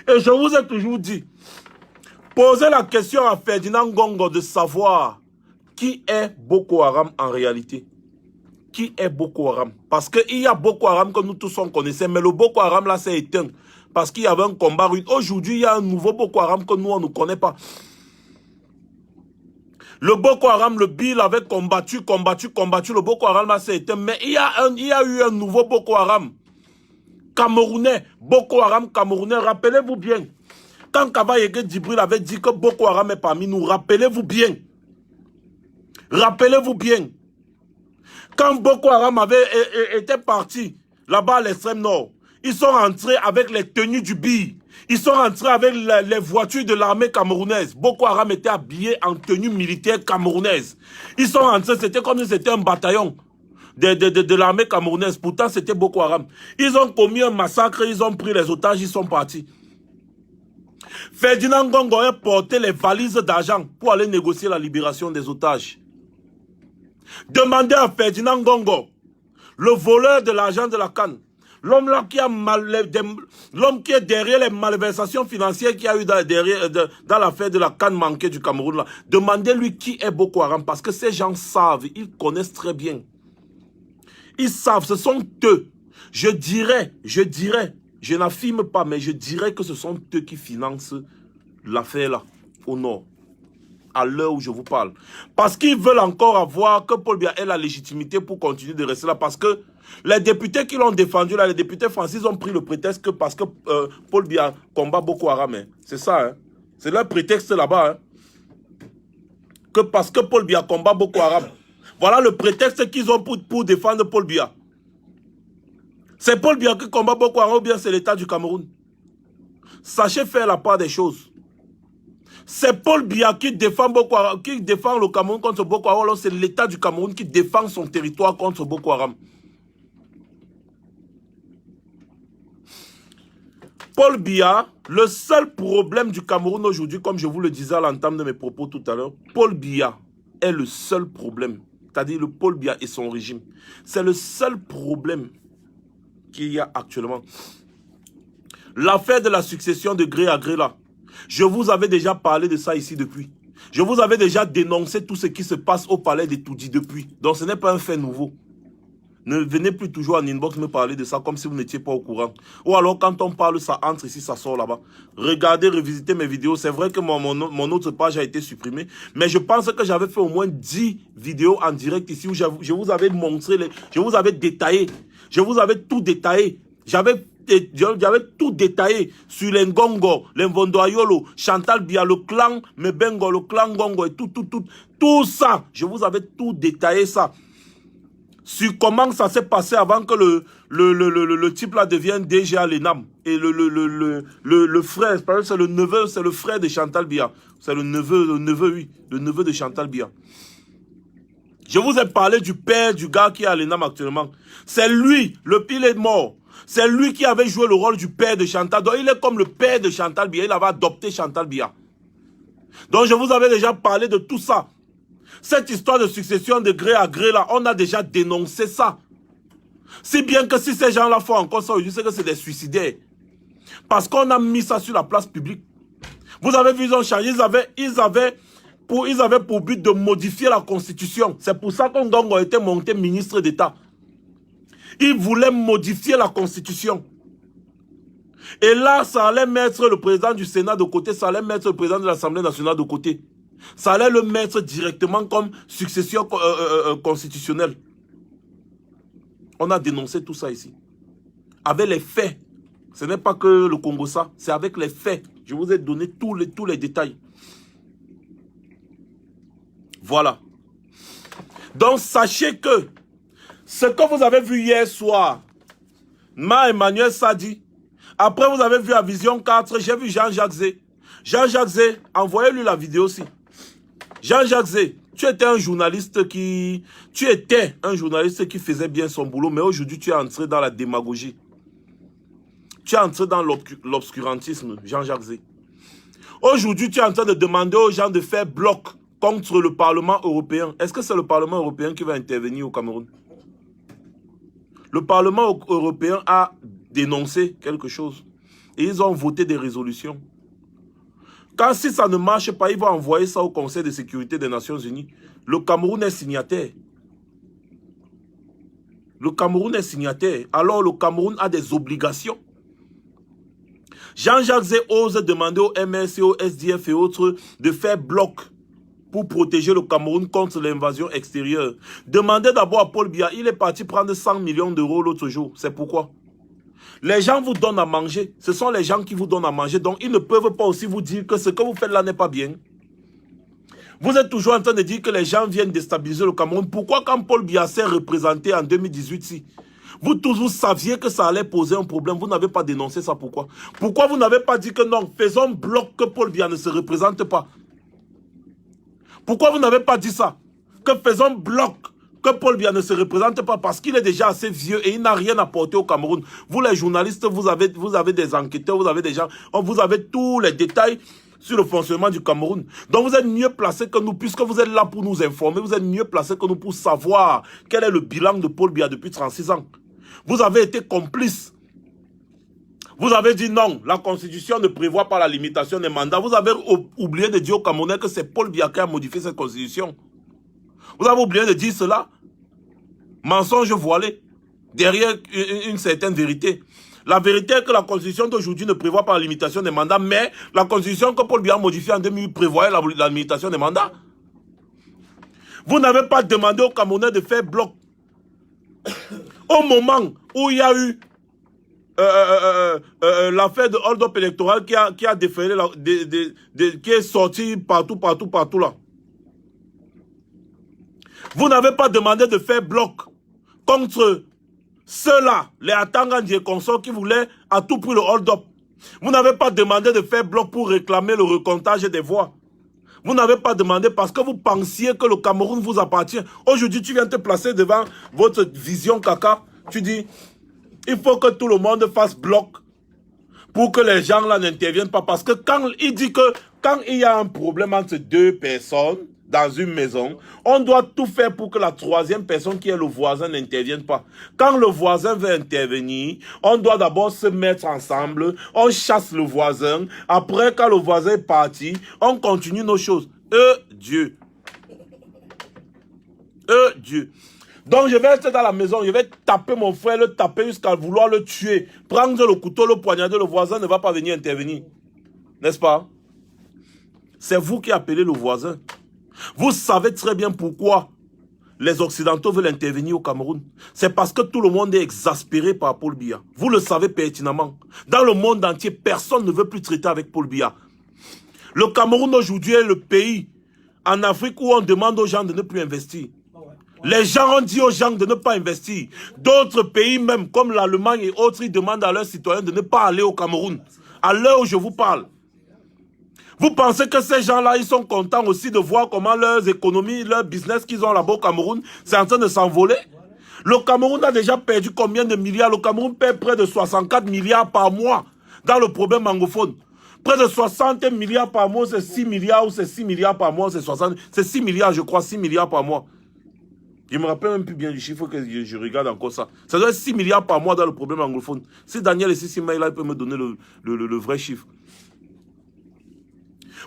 Et je vous ai toujours dit, posez la question à Ferdinand Gongo de savoir qui est Boko Haram en réalité. Qui est Boko Haram? Parce qu'il y a Boko Haram que nous tous on connaissait, mais le Boko Haram là s'est éteint. Parce qu'il y avait un combat. Aujourd'hui, il y a un nouveau Boko Haram que nous on ne connaît pas. Le Boko Haram, le Bill avait combattu, le Boko Haram s'est éteint, mais il y a eu un nouveau Boko Haram. Camerounais, Boko Haram camerounais, rappelez-vous bien. Quand Kaba Yege Djibril avait dit que Boko Haram est parmi nous, rappelez-vous bien. Rappelez-vous bien. Quand Boko Haram était parti là-bas à l'extrême nord, ils sont rentrés avec les tenues du BI. Ils sont rentrés avec les voitures de l'armée camerounaise. Boko Haram était habillé en tenue militaire camerounaise. Ils sont rentrés, c'était comme si c'était un bataillon de l'armée camerounaise. Pourtant, c'était Boko Haram. Ils ont commis un massacre, ils ont pris les otages, ils sont partis. Ferdinand Ngongo a porté les valises d'argent pour aller négocier la libération des otages. Demandez à Ferdinand Ngongo, le voleur de l'argent de la CAN, l'homme qui est derrière les malversations financières qu'il y a eu dans l'affaire de la CAN manquée du Cameroun. Demandez-lui qui est Boko Haram, parce que ces gens savent, ils connaissent très bien. Ils savent, ce sont eux. Je dirais, je n'affirme pas, mais je dirais que ce sont eux qui financent l'affaire là, au nord. À l'heure où je vous parle. Parce qu'ils veulent encore avoir que Paul Biya ait la légitimité pour continuer de rester là. Parce que les députés qui l'ont défendu là, les députés français, ils ont pris le prétexte que parce que Paul Biya combat Boko Haram. Hein. C'est ça. Hein. C'est leur prétexte là-bas. Hein. Que parce que Paul Biya combat Boko Haram. Voilà le prétexte qu'ils ont pour défendre Paul Biya. C'est Paul Biya qui combat Boko Haram ou bien c'est l'État du Cameroun. Sachez faire la part des choses. C'est Paul Biya qui défend Boko Haram, qui défend le Cameroun contre Boko Haram, alors c'est l'État du Cameroun qui défend son territoire contre Boko Haram. Paul Biya, le seul problème du Cameroun aujourd'hui, comme je vous le disais à l'entame de mes propos tout à l'heure, Paul Biya est le seul problème. C'est-à-dire le Paul Biya et son régime. C'est le seul problème qu'il y a actuellement. L'affaire de la succession de gré à gré là. Je vous avais déjà parlé de ça ici depuis. Je vous avais déjà dénoncé tout ce qui se passe au palais des Toudi depuis. Donc ce n'est pas un fait nouveau. Ne venez plus toujours en inbox me parler de ça comme si vous n'étiez pas au courant. Ou alors quand on parle, ça entre ici, ça sort là-bas. Regardez, revisitez mes vidéos. C'est vrai que mon autre page a été supprimée. Mais je pense que j'avais fait au moins 10 vidéos en direct ici où je vous avais montré, je vous avais détaillé. Je vous avais tout détaillé. J'avais tout détaillé sur les Ngongo, les Mvondoayolo, Chantal Biya, le clan Mebengo, le clan Ngongo et tout ça. Je vous avais tout détaillé ça. Sur comment ça s'est passé avant que le type là devienne DG à l'ENAM. Et le frère, c'est le neveu, c'est le frère de Chantal Biya. C'est le neveu de Chantal Biya. Je vous ai parlé du père du gars qui est à l'ENAM actuellement. C'est lui, il est mort. C'est lui qui avait joué le rôle du père de Chantal. Donc il est comme le père de Chantal Biya. Il avait adopté Chantal Biya. Donc je vous avais déjà parlé de tout ça. Cette histoire de succession de gré à gré là, on a déjà dénoncé ça. Si bien que si ces gens-là font encore ça aujourd'hui, c'est que c'est des suicidaires. Parce qu'on a mis ça sur la place publique. Vous avez vu, ils ont changé. Ils avaient pour but de modifier la Constitution. C'est pour ça qu'Ngongo a été monté ministre d'État. Ils voulaient modifier la Constitution. Et là, ça allait mettre le président du Sénat de côté, ça allait mettre le président de l'Assemblée nationale de côté. Ça allait le mettre directement comme succession constitutionnelle. On a dénoncé tout ça ici. Avec les faits. Ce n'est pas que le Congo ça, c'est avec les faits. Je vous ai donné tous les détails. Voilà. Donc sachez que ce que vous avez vu hier soir, Emmanuel Sadi, après vous avez vu à Vision 4, j'ai vu Jean-Jacques Zé. Jean-Jacques Zé, envoyez-lui la vidéo aussi. Jean-Jacques Zé, tu étais un journaliste qui faisait bien son boulot, mais aujourd'hui tu es entré dans la démagogie. Tu es entré dans l'obscurantisme, Jean-Jacques Zé. Aujourd'hui, tu es en train de demander aux gens de faire bloc contre le Parlement européen. Est-ce que c'est le Parlement européen qui va intervenir au Cameroun? Le Parlement européen a dénoncé quelque chose. Et ils ont voté des résolutions. Si ça ne marche pas, ils vont envoyer ça au Conseil de sécurité des Nations Unies. Le Cameroun est signataire. Le Cameroun est signataire. Alors le Cameroun a des obligations. Jean-Jacques Zé ose demander au MRC, au SDF et autres de faire bloc pour protéger le Cameroun contre l'invasion extérieure. Demandez d'abord à Paul Biya, il est parti prendre 100 millions d'euros l'autre jour. C'est pourquoi? Les gens vous donnent à manger. Ce sont les gens qui vous donnent à manger. Donc, ils ne peuvent pas aussi vous dire que ce que vous faites là n'est pas bien. Vous êtes toujours en train de dire que les gens viennent déstabiliser le Cameroun. Pourquoi quand Paul Biya s'est représenté en 2018, si vous tous vous saviez que ça allait poser un problème, vous n'avez pas dénoncé ça? Pourquoi? Pourquoi vous n'avez pas dit que non, faisons bloc que Paul Biya ne se représente pas? Pourquoi vous n'avez pas dit ça? Que faisons bloc que Paul Biya ne se représente pas parce qu'il est déjà assez vieux et il n'a rien apporté au Cameroun. Vous les journalistes, vous avez des enquêteurs, vous avez des gens, vous avez tous les détails sur le fonctionnement du Cameroun. Donc vous êtes mieux placés que nous, puisque vous êtes là pour nous informer, vous êtes mieux placés que nous pour savoir quel est le bilan de Paul Biya depuis 36 ans. Vous avez été complices. Vous avez dit non, la Constitution ne prévoit pas la limitation des mandats. Vous avez oublié de dire aux Camerounais que c'est Paul Biya qui a modifié cette Constitution. Vous avez oublié de dire cela. Mensonge voilé, derrière une certaine vérité. La vérité est que la Constitution d'aujourd'hui ne prévoit pas la limitation des mandats, mais la Constitution que Paul Biya a modifiée en 2008 prévoyait la limitation des mandats. Vous n'avez pas demandé aux Camerounais de faire bloc. Au moment où il y a eu l'affaire de hold-up électoral qui a déferlé, qui est sorti partout là. Vous n'avez pas demandé de faire bloc contre ceux-là, les Atangandi et consorts qui voulaient à tout prix le hold-up. Vous n'avez pas demandé de faire bloc pour réclamer le recomptage des voix. Vous n'avez pas demandé parce que vous pensiez que le Cameroun vous appartient. Aujourd'hui, tu viens te placer devant votre vision caca. Tu dis, il faut que tout le monde fasse bloc pour que les gens là n'interviennent pas. Parce que quand il dit que quand il y a un problème entre deux personnes dans une maison, on doit tout faire pour que la troisième personne qui est le voisin n'intervienne pas. Quand le voisin veut intervenir, on doit d'abord se mettre ensemble, on chasse le voisin. Après, quand le voisin est parti, on continue nos choses. Dieu. Dieu. Donc je vais être dans la maison, je vais taper mon frère, le taper jusqu'à vouloir le tuer. Prendre le couteau, le poignarder, le voisin ne va pas venir intervenir. N'est-ce pas? C'est vous qui appelez le voisin. Vous savez très bien pourquoi les Occidentaux veulent intervenir au Cameroun. C'est parce que tout le monde est exaspéré par Paul Biya. Vous le savez pertinemment. Dans le monde entier, personne ne veut plus traiter avec Paul Biya. Le Cameroun aujourd'hui est le pays en Afrique où on demande aux gens de ne plus investir. Les gens ont dit aux gens de ne pas investir. D'autres pays même, comme l'Allemagne et autres, ils demandent à leurs citoyens de ne pas aller au Cameroun. À l'heure où je vous parle. Vous pensez que ces gens-là, ils sont contents aussi de voir comment leurs économies, leur business qu'ils ont là-bas au Cameroun, c'est en train de s'envoler? Le Cameroun a déjà perdu combien de milliards? Le Cameroun perd près de 64 milliards par mois dans le problème anglophone. Près de 60 milliards par mois, c'est 6 milliards ou c'est 6 milliards par mois, c'est 60. C'est 6 milliards, je crois, 6 milliards par mois. Je me rappelle même plus bien du chiffre que je regarde encore ça. Ça doit être 6 milliards par mois dans le problème anglophone. Si Daniel et Sissi Maïla peut me donner le vrai chiffre.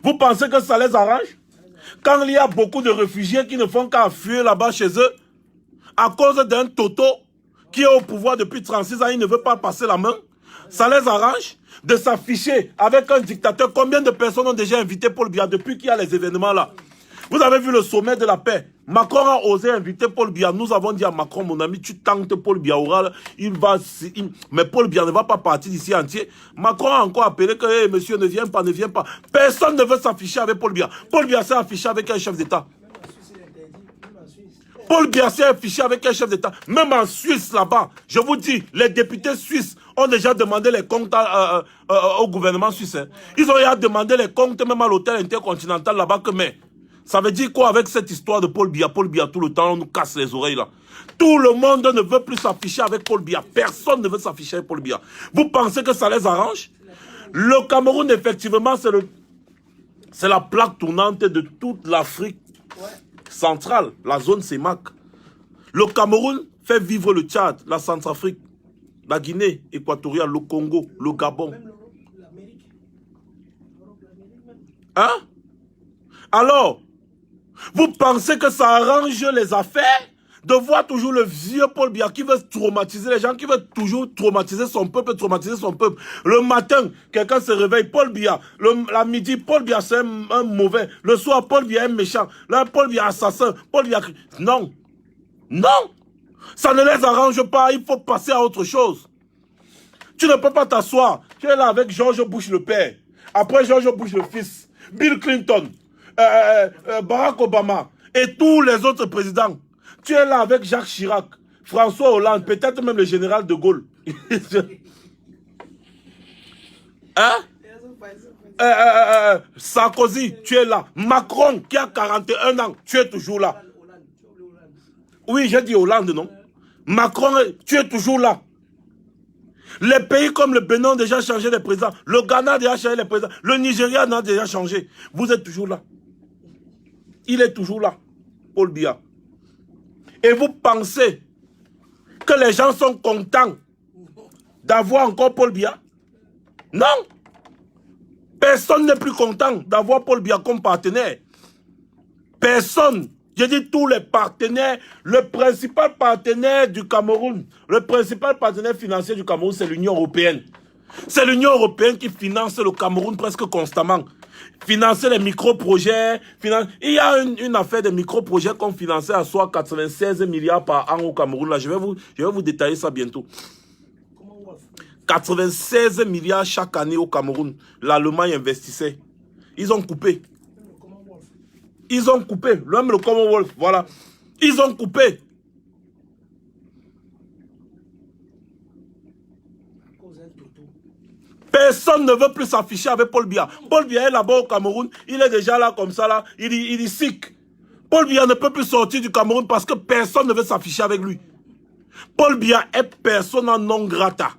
Vous pensez que ça les arrange? Quand il y a beaucoup de réfugiés qui ne font qu'à fuir là-bas chez eux, à cause d'un Toto qui est au pouvoir depuis 36 ans, il ne veut pas passer la main, ça les arrange de s'afficher avec un dictateur. Combien de personnes ont déjà invité Paul Biya depuis qu'il y a les événements là? Vous avez vu le sommet de la paix. Macron a osé inviter Paul Biya. Nous avons dit à Macron, mon ami, tu tentes Paul Biya oral, mais Paul Biya ne va pas partir d'ici entier. Macron a encore appelé que, hey, monsieur, ne viens pas, ne viens pas. Personne ne veut s'afficher avec Paul Biya. Paul Biya s'est affiché avec un chef d'État. Paul Biya s'est affiché avec un chef d'État. Même en Suisse, là-bas, je vous dis, les députés suisses ont déjà demandé les comptes au gouvernement suisse. Hein. Ils ont déjà demandé les comptes même à l'hôtel intercontinental là-bas que, mais... Ça veut dire quoi avec cette histoire de Paul Biya? Paul Biya, tout le temps, on nous casse les oreilles là. Tout le monde ne veut plus s'afficher avec Paul Biya. Personne ne veut s'afficher avec Paul Biya. Vous pensez que ça les arrange? Le Cameroun, effectivement, c'est la plaque tournante de toute l'Afrique centrale, la zone CEMAC. Le Cameroun fait vivre le Tchad, la Centrafrique, la Guinée équatoriale, le Congo, le Gabon. Hein? Alors, vous pensez que ça arrange les affaires de voir toujours le vieux Paul Biya qui veut traumatiser les gens, qui veut toujours traumatiser son peuple, Le matin, quelqu'un se réveille, Paul Biya. La midi, Paul Biya c'est un mauvais. Le soir, Paul Biya est méchant. Là, Paul Biya assassin. Paul Biya... Non. Non. Ça ne les arrange pas. Il faut passer à autre chose. Tu ne peux pas t'asseoir. Tu es là avec George Bush le père. Après George Bush le fils. Bill Clinton. Barack Obama. Et tous les autres présidents. Tu es là avec Jacques Chirac, François Hollande, peut-être même le général de Gaulle. Hein? Sarkozy, tu es là. Macron, qui a 41 ans, tu es toujours là. Oui, j'ai dit Hollande, non? Macron, tu es toujours là. Les pays comme le Bénin ont déjà changé les présidents. Le Ghana a déjà changé les présidents. Le Nigeria a déjà changé. Vous êtes toujours là. Il est toujours là, Paul Biya. Et vous pensez que les gens sont contents d'avoir encore Paul Biya? Non. Personne n'est plus content d'avoir Paul Biya comme partenaire. Personne. Je dis tous les partenaires. Le principal partenaire du Cameroun, le principal partenaire financier du Cameroun, c'est l'Union européenne. C'est l'Union européenne qui finance le Cameroun presque constamment. Financer les micro-projets. Il y a une affaire de micro-projets qu'on finançait à soi 96 milliards par an au Cameroun. Là, je vais vous détailler ça bientôt. 96 milliards chaque année au Cameroun. L'Allemagne investissait. Ils ont coupé. Ils ont coupé. Même le Commonwealth, voilà. Ils ont coupé. Personne ne veut plus s'afficher avec Paul Biya. Paul Biya est là-bas au Cameroun. Il est déjà là comme ça. Là. Il est sick. Paul Biya ne peut plus sortir du Cameroun parce que personne ne veut s'afficher avec lui. Paul Biya est persona non grata.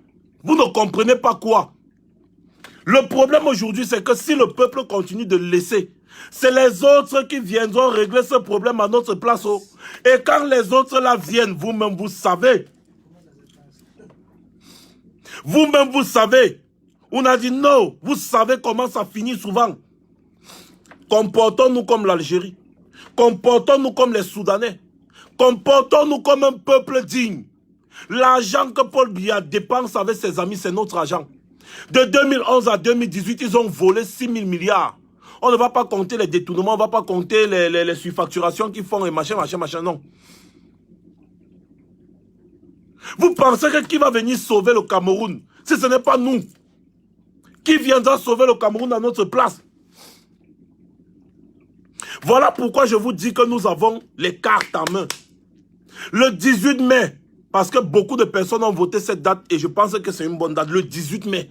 Vous ne comprenez pas quoi. Le problème aujourd'hui, c'est que si le peuple continue de le laisser, c'est les autres qui viendront régler ce problème à notre place. Oh. Et quand les autres là viennent, vous-même vous savez. Vous-même vous savez. On a dit non, vous savez comment ça finit souvent. Comportons-nous comme l'Algérie. Comportons-nous comme les Soudanais. Comportons-nous comme un peuple digne. L'argent que Paul Biya dépense avec ses amis, c'est notre argent. De 2011 à 2018, ils ont volé 6 000 milliards. On ne va pas compter les détournements, on ne va pas compter les surfacturations qu'ils font et machin, non. Vous pensez que qui va venir sauver le Cameroun? Si ce n'est pas nous. Qui viendra sauver le Cameroun à notre place? Voilà pourquoi je vous dis que nous avons les cartes en main. Le 18 mai, parce que beaucoup de personnes ont voté cette date et je pense que c'est une bonne date, le 18 mai.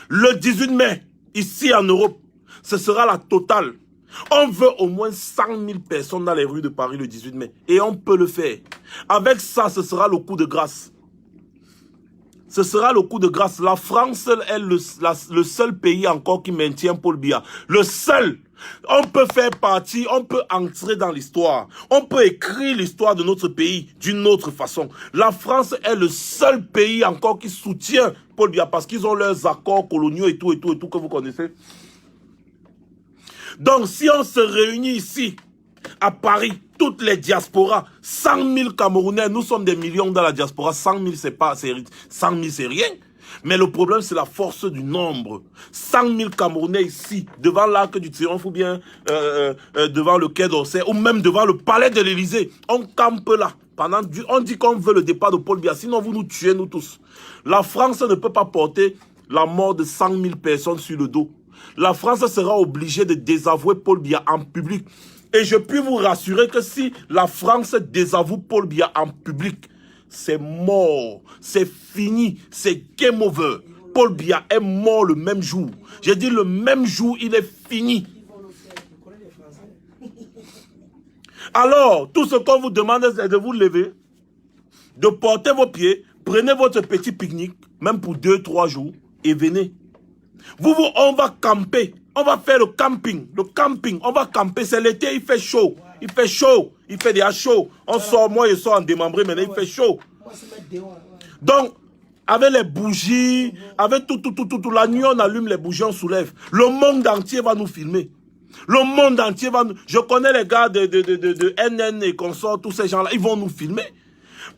Le 18 mai, ici en Europe, ce sera la totale. On veut au moins 100 000 personnes dans les rues de Paris le 18 mai. Et on peut le faire. Avec ça, ce sera le coup de grâce. Ce sera le coup de grâce. La France est le seul pays encore qui maintient Paul Biya. Le seul. On peut faire partie, on peut entrer dans l'histoire. On peut écrire l'histoire de notre pays d'une autre façon. La France est le seul pays encore qui soutient Paul Biya parce qu'ils ont leurs accords coloniaux et tout que vous connaissez. Donc si on se réunit ici, à Paris, toutes les diasporas, 100 000 Camerounais, nous sommes des millions dans la diaspora, 100 000 c'est rien. Mais le problème c'est la force du nombre. 100 000 Camerounais ici, devant l'Arc du Triomphe ou bien devant le Quai d'Orsay ou même devant le palais de l'Élysée. On campe là. On dit qu'on veut le départ de Paul Biya, sinon vous nous tuez nous tous. La France ne peut pas porter la mort de 100 000 personnes sur le dos. La France sera obligée de désavouer Paul Biya en public. Et je puis vous rassurer que si la France désavoue Paul Biya en public, c'est mort, c'est fini, c'est game over. Paul Biya est mort le même jour. J'ai dit le même jour, il est fini. Alors, tout ce qu'on vous demande, c'est de vous lever, de porter vos pieds, prenez votre petit pique-nique, même pour 2-3 jours, et venez. On va camper. On va faire le camping. Le camping, on va camper. C'est l'été, il fait chaud. Il fait chaud. Il fait déjà chaud. On sort, moi je sors en démembré, maintenant il fait chaud. Donc, avec les bougies, avec tout, la nuit on allume les bougies, on soulève. Le monde entier va nous filmer. Le monde entier va nous... Je connais les gars de NN et consorts, tous ces gens-là, ils vont nous filmer.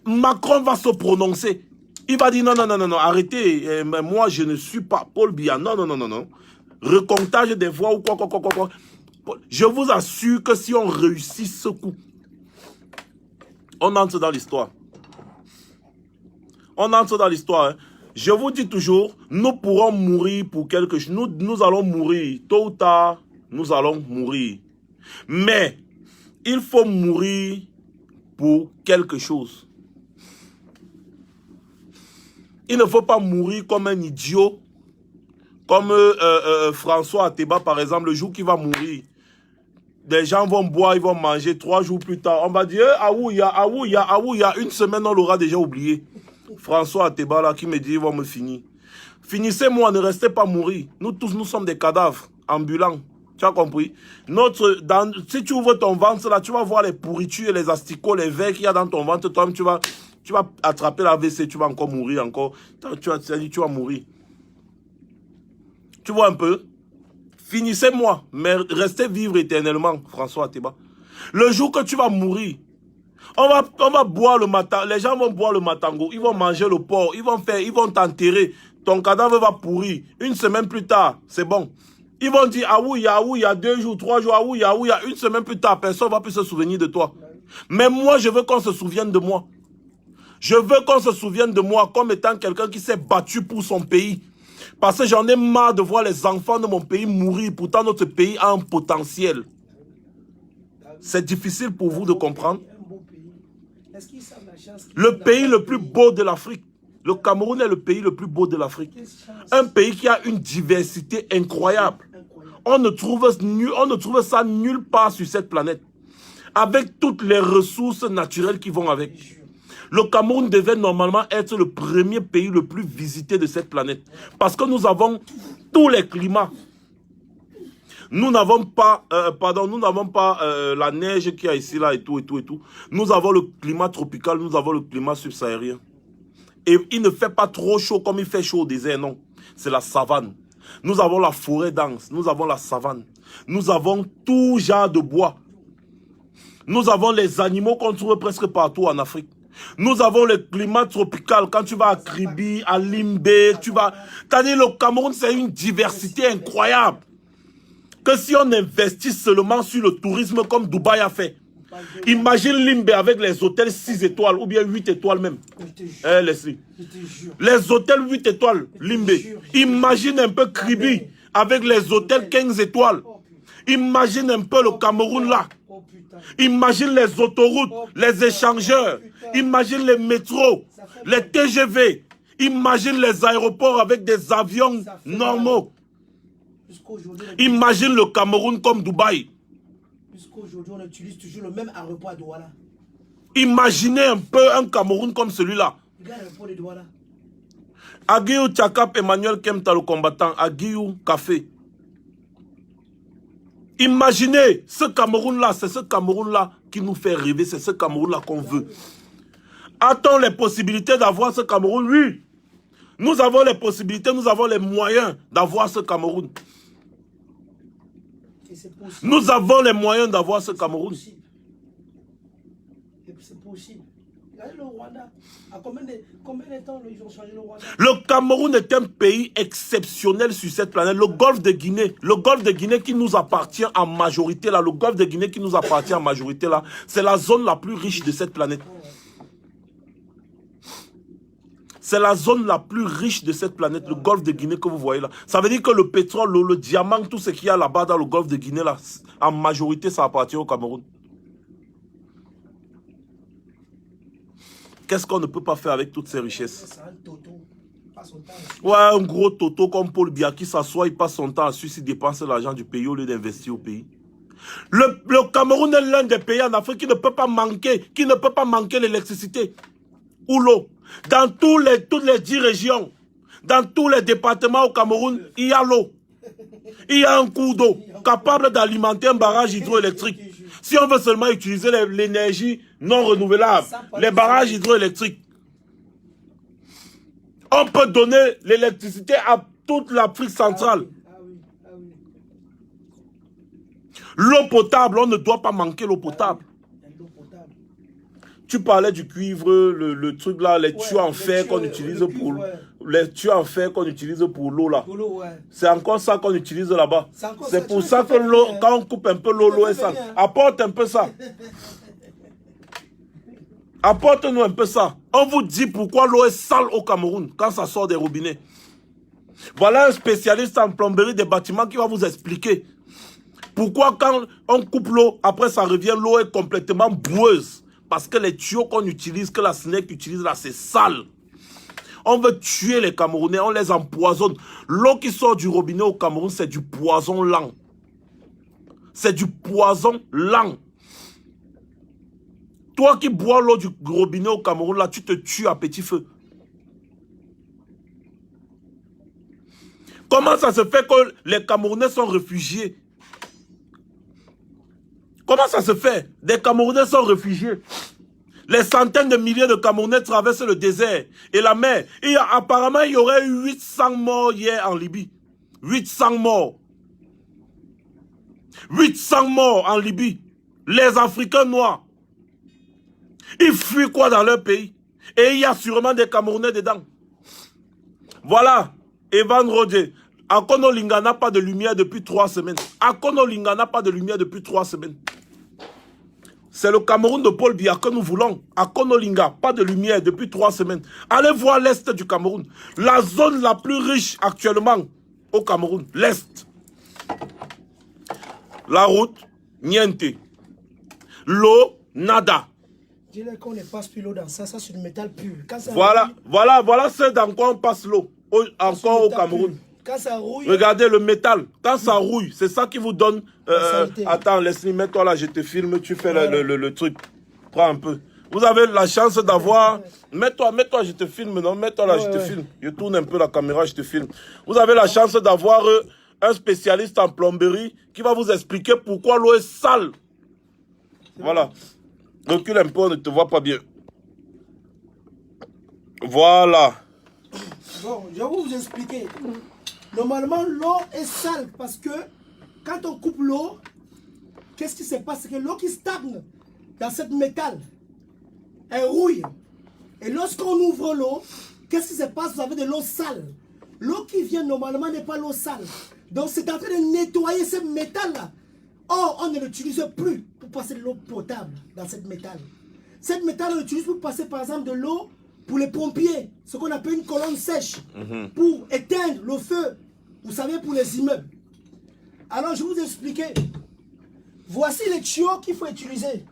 Macron va se prononcer. Il va dire non, non, non, non, non, arrêtez. Moi, je ne suis pas Paul Biya. Non, non, non, non, non. Recomptage des voix ou quoi. Je vous assure que si on réussit ce coup, on entre dans l'histoire. On entre dans l'histoire. Hein. Je vous dis toujours, nous pourrons mourir pour quelque chose. Nous allons mourir. Tôt ou tard, nous allons mourir. Mais, il faut mourir pour quelque chose. Il ne faut pas mourir comme un idiot. Comme François Ateba, par exemple, le jour qu'il va mourir. Des gens vont boire, ils vont manger 3 jours plus tard. On va dire, Aouya, une semaine, on l'aura déjà oublié. François Ateba, là, qui me dit, ils vont me finir. Finissez-moi, ne restez pas mourir. Nous tous, nous sommes des cadavres ambulants. Tu as compris? Si tu ouvres ton ventre, là, tu vas voir les pourritures, les asticots, les vers qu'il y a dans ton ventre. Toi-même, tu vas attraper la WC, tu vas encore mourir encore. Tu vas mourir. Tu vois un peu? Finissez-moi, mais restez vivre éternellement, François Ateba. Le jour que tu vas mourir, on va boire le matin, les gens vont boire le matango, ils vont manger le porc, ils vont t'enterrer, ton cadavre va pourrir. Une semaine plus tard, c'est bon. Ils vont dire, Aouya, 2 jours, 3 jours, Aouya, une semaine plus tard, personne ne va plus se souvenir de toi. Mais moi, je veux qu'on se souvienne de moi. Je veux qu'on se souvienne de moi comme étant quelqu'un qui s'est battu pour son pays. Parce que j'en ai marre de voir les enfants de mon pays mourir. Pourtant, notre pays a un potentiel. C'est difficile pour vous de comprendre. Le pays le plus beau de l'Afrique. Le Cameroun est le pays le plus beau de l'Afrique. Un pays qui a une diversité incroyable. On ne trouve ça nulle part sur cette planète. Avec toutes les ressources naturelles qui vont avec. Le Cameroun devait normalement être le premier pays le plus visité de cette planète. Parce que nous avons tous les climats. Nous n'avons pas, la neige qu'il y a ici, là, et tout. Nous avons le climat tropical, nous avons le climat subsahárien. Et il ne fait pas trop chaud comme il fait chaud au désert, non. C'est la savane. Nous avons la forêt dense, nous avons la savane. Nous avons tout genre de bois. Nous avons les animaux qu'on trouve presque partout en Afrique. Nous avons le climat tropical. Quand tu vas à Kribi, à Limbé, c'est-à-dire le Cameroun, c'est une diversité incroyable. Que si on investit seulement sur le tourisme comme Dubaï a fait. Imagine Limbé avec les hôtels 6 étoiles ou bien 8 étoiles même. Les hôtels 8 étoiles, Limbé. Imagine un peu Kribi avec les hôtels 15 étoiles. Imagine un peu le Cameroun là. Imagine les autoroutes, les échangeurs. Imagine les métros, les TGV. Imagine les aéroports avec des avions normaux. Imagine le Cameroun comme Dubaï. Jusqu'aujourd'hui, on utilise toujours le même aéroport à Douala. Imaginez un peu un Cameroun comme celui-là. Regarde l'aéroport de Douala. Aguiou Tchakap Emmanuel Kemta le combattant, Aguiou Café. Imaginez ce Cameroun-là, c'est ce Cameroun-là qui nous fait rêver, c'est ce Cameroun-là qu'on veut. A-t-on les possibilités d'avoir ce Cameroun? Oui. Nous avons les possibilités, nous avons les moyens d'avoir ce Cameroun. Nous avons les moyens d'avoir ce Cameroun. C'est possible. Regardez le Rwanda. À combien de temps ils ont changé le Rwanda? Le Cameroun est un pays exceptionnel sur cette planète. Le golfe de Guinée qui nous appartient en majorité là, le golfe de Guinée qui nous appartient en majorité là, c'est la zone la plus riche de cette planète. C'est la zone la plus riche de cette planète, le golfe de Guinée que vous voyez là. Ça veut dire que le pétrole, le diamant, tout ce qu'il y a là-bas dans le golfe de Guinée là, en majorité ça appartient au Cameroun. Qu'est-ce qu'on ne peut pas faire avec toutes ces richesses? Ouais, un gros toto comme Paul Biya qui s'assoit, il passe son temps à Suisse, il dépense l'argent du pays au lieu d'investir au pays. Le Cameroun est l'un des pays en Afrique qui ne peut pas manquer l'électricité ou l'eau. Dans toutes les 10 régions, dans tous les départements au Cameroun, il y a l'eau. Il y a un cours d'eau capable d'alimenter un barrage hydroélectrique. Si on veut seulement utiliser l'énergie non renouvelable, les barrages hydroélectriques, on peut donner l'électricité à toute l'Afrique centrale. L'eau potable, on ne doit pas manquer l'eau potable. L'eau potable. Tu parlais du cuivre, le truc là, les tuyaux en fer qu'on utilise pour... Les tuyaux en fer qu'on utilise pour l'eau là. C'est encore ça qu'on utilise là-bas. C'est pour ça que l'eau, quand on coupe un peu l'eau est sale. Apporte un peu ça. Apporte-nous un peu ça. On vous dit pourquoi l'eau est sale au Cameroun quand ça sort des robinets. Voilà un spécialiste en plomberie des bâtiments qui va vous expliquer pourquoi quand on coupe l'eau, après ça revient, l'eau est complètement boueuse. Parce que les tuyaux qu'on utilise, que la SNEC utilise là, c'est sale. On veut tuer les Camerounais, on les empoisonne. L'eau qui sort du robinet au Cameroun, c'est du poison lent. C'est du poison lent. Toi qui bois l'eau du robinet au Cameroun, là, tu te tues à petit feu. Comment ça se fait que les Camerounais sont réfugiés? Comment ça se fait? Des Camerounais sont réfugiés. Les centaines de milliers de Camerounais traversent le désert et la mer. Apparemment, il y aurait eu 800 morts hier en Libye. 800 morts. 800 morts en Libye. Les Africains noirs. Ils fuient quoi dans leur pays? Et il y a sûrement des Camerounais dedans. Voilà. Evan Rodé. Akono-Linga n'a pas de lumière depuis 3 semaines. Akono-Linga n'a pas de lumière depuis 3 semaines. C'est le Cameroun de Paul Biya que nous voulons. Akono-Linga, pas de lumière depuis 3 semaines. Allez voir l'Est du Cameroun. La zone la plus riche actuellement au Cameroun. L'Est. La route, niente. L'eau, nada. Dis-leur qu'on ne passe plus l'eau dans ça, ça c'est du métal pur. Voilà c'est dans quoi on passe l'eau. Encore au Cameroun. Pur. Quand ça rouille... Regardez le métal. Quand ça rouille, c'est ça qui vous donne... attends, Leslie, mets-toi là, je te filme, tu fais le truc. Prends un peu. Vous avez la chance d'avoir... Mets-toi, je te filme, non? Mets-toi là, je te filme. Je tourne un peu la caméra, je te filme. Vous avez la chance d'avoir un spécialiste en plomberie qui va vous expliquer pourquoi l'eau est sale. Voilà. Recule un peu, on ne te voit pas bien. Voilà. Bon, je vais vous expliquer. Normalement, l'eau est sale parce que quand on coupe l'eau, qu'est-ce qui se passe? C'est que l'eau qui stagne dans cette métal, elle rouille. Et lorsqu'on ouvre l'eau, qu'est-ce qui se passe? Vous avez de l'eau sale. L'eau qui vient normalement n'est pas l'eau sale. Donc c'est en train de nettoyer ce métal-là. Or, on ne l'utilise plus pour passer de l'eau potable dans cette métal. Cette métal, on l'utilise pour passer par exemple de l'eau pour les pompiers, ce qu'on appelle une colonne sèche, pour éteindre le feu, vous savez, pour les immeubles. Alors, je vais vous expliquer. Voici les tuyaux qu'il faut utiliser.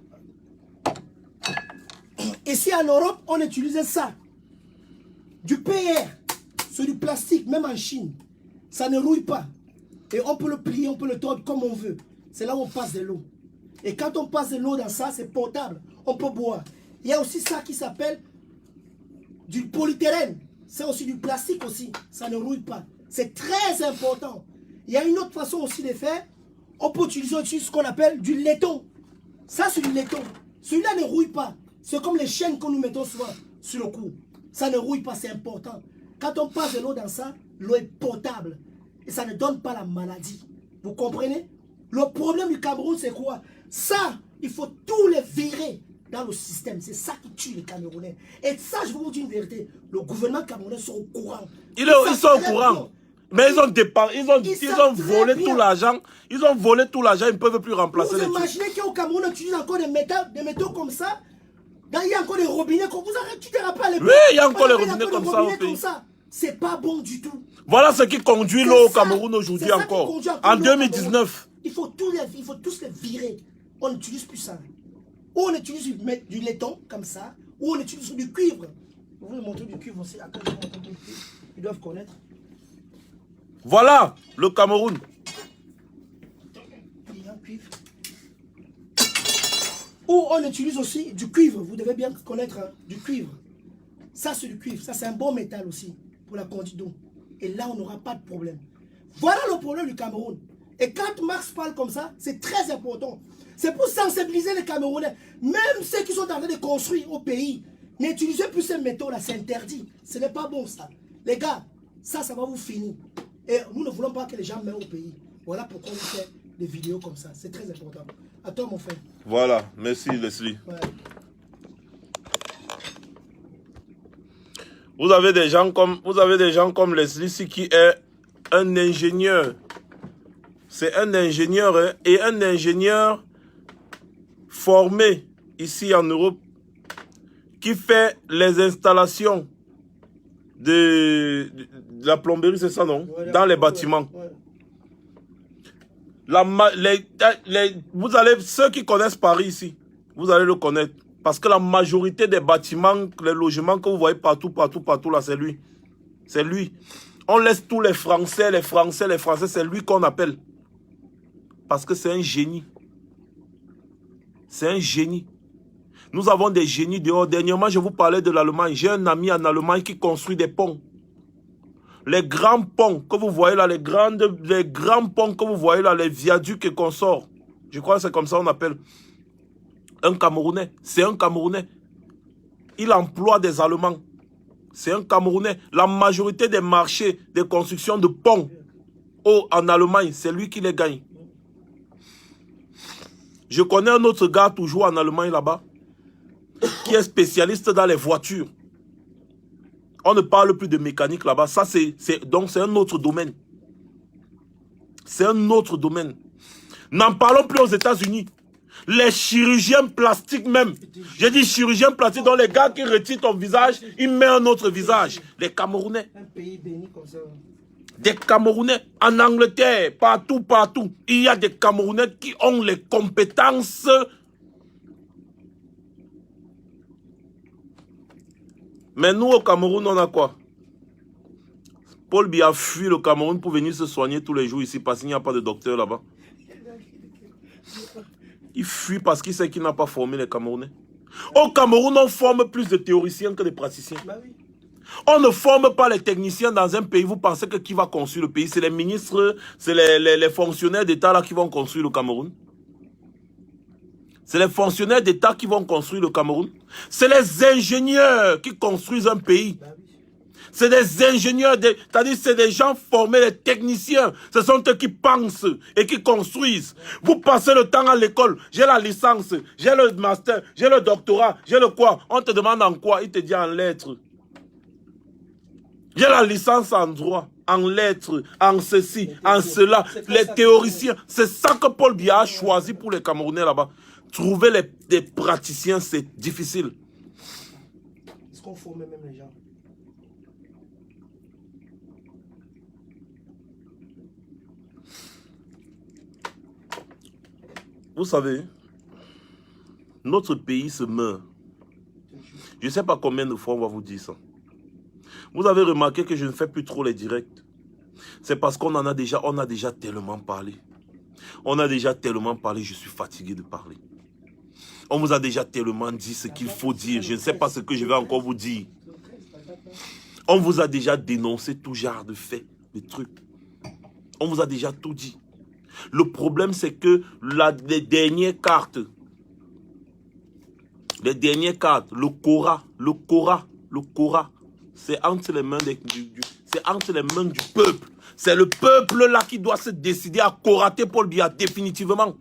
Ici en Europe, on utilisait ça. Du PR, c'est du plastique, même en Chine. Ça ne rouille pas. Et on peut le plier, on peut le tordre comme on veut. C'est là où on passe de l'eau. Et quand on passe de l'eau dans ça, c'est potable. On peut boire. Il y a aussi ça qui s'appelle du polythérène. C'est aussi du plastique aussi. Ça ne rouille pas. C'est très important. Il y a une autre façon aussi de faire. On peut utiliser aussi ce qu'on appelle du laiton. Ça, c'est du laiton. Celui-là ne rouille pas. C'est comme les chaînes que nous mettons souvent sur le cou. Ça ne rouille pas, c'est important. Quand on passe de l'eau dans ça, l'eau est potable. Et ça ne donne pas la maladie. Vous comprenez? Le problème du Cameroun, c'est quoi? Ça, il faut tous les virer dans le système. C'est ça qui tue les Camerounais. Et ça, je vous dis une vérité. Le gouvernement camerounais sont au courant. Ils sont au courant. Mais ils ont volé tout l'argent. Ils ont volé tout l'argent. Ils ne peuvent plus remplacer les trucs. Vous imaginez qu'au Cameroun, on utilise encore des métaux comme ça? Il y a encore des robinets comme vous arrêtez, tu te rappelles? Oui, il y a encore les robinets comme ça au pays. C'est pas bon du tout. Voilà ce qui conduit l'eau au Cameroun aujourd'hui encore. En 2019. Il faut tous les virer. On n'utilise plus ça. Ou on utilise du laiton comme ça, ou on utilise du cuivre. Je vais vous montrer du cuivre aussi. Ils doivent connaître. Voilà le Cameroun. Il y a un cuivre. Ou on utilise aussi du cuivre. Vous devez bien connaître du cuivre. Ça, c'est du cuivre. Ça, c'est un bon métal aussi pour la conduite d'eau. Et là, on n'aura pas de problème. Voilà le problème du Cameroun. Et quand Marx parle comme ça, c'est très important. C'est pour sensibiliser les Camerounais. Même ceux qui sont en train de construire au pays, n'utilisez plus ces métaux-là, c'est interdit. Ce n'est pas bon ça. Les gars, ça va vous finir. Et nous ne voulons pas que les gens meurent au pays. Voilà pourquoi on fait des vidéos comme ça. C'est très important. À toi, mon frère. Voilà, merci Leslie. Ouais. Vous avez des gens comme Leslie ici qui est un ingénieur. C'est un ingénieur, hein, et un ingénieur formé ici en Europe qui fait les installations de la plomberie, c'est ça, non? Ouais, dans les bâtiments. Ouais. Vous allez, ceux qui connaissent Paris ici, vous allez le connaître. Parce que la majorité des bâtiments, les logements que vous voyez partout, là, c'est lui. C'est lui. On laisse tous les Français, c'est lui qu'on appelle. Parce que c'est un génie. C'est un génie. Nous avons des génies dehors. Dernièrement, je vous parlais de l'Allemagne. J'ai un ami en Allemagne qui construit des ponts. Les grands ponts que vous voyez là, les grands ponts que vous voyez là, les viaducs et consorts. Je crois que c'est comme ça qu'on appelle. Un Camerounais. C'est un Camerounais. Il emploie des Allemands. C'est un Camerounais. La majorité des marchés de construction de ponts en Allemagne, c'est lui qui les gagne. Je connais un autre gars toujours en Allemagne là-bas, qui est spécialiste dans les voitures. On ne parle plus de mécanique là-bas. Ça, donc c'est un autre domaine. C'est un autre domaine. N'en parlons plus aux États-Unis. Les chirurgiens plastiques même. J'ai dit chirurgiens plastiques, donc les gars qui retirent ton visage, ils mettent un autre visage. Les Camerounais. Un pays béni comme ça. Des Camerounais en Angleterre, partout. Il y a des Camerounais qui ont les compétences. Mais nous, au Cameroun, on a quoi? Paul Biya a fui le Cameroun pour venir se soigner tous les jours ici parce qu'il n'y a pas de docteur là-bas. Il fuit parce qu'il sait qu'il n'a pas formé les Camerounais. Au Cameroun, on forme plus de théoriciens que de praticiens. Bah oui. On ne forme pas les techniciens dans un pays. Vous pensez que qui va construire le pays? C'est les ministres, c'est les fonctionnaires d'État là qui vont construire le Cameroun. C'est les fonctionnaires d'État qui vont construire le Cameroun. C'est les ingénieurs qui construisent un pays. Bah oui. C'est des ingénieurs, c'est-à-dire c'est des gens formés, les techniciens. Ce sont eux qui pensent et qui construisent. Vous passez le temps à l'école, j'ai la licence, j'ai le master, j'ai le doctorat, j'ai le quoi. On te demande en quoi? Il te dit en lettres. J'ai la licence en droit, en lettres, en ceci, en cela. Les théoriciens, c'est ça que Paul Biya a choisi pour les Camerounais là-bas. Trouver des praticiens, c'est difficile. Est-ce qu'on forme même les gens? Vous savez, notre pays se meurt. Je ne sais pas combien de fois on va vous dire ça. Vous avez remarqué que je ne fais plus trop les directs. C'est parce qu'on a déjà tellement parlé. On a déjà tellement parlé, je suis fatigué de parler. On vous a déjà tellement dit ce qu'il faut dire. Je ne sais pas ce que je vais encore vous dire. On vous a déjà dénoncé tout genre de faits, de trucs. On vous a déjà tout dit. Le problème, c'est que les dernières cartes, le Cora, c'est entre les mains du peuple. C'est le peuple là qui doit se décider à corater Paul Biya définitivement.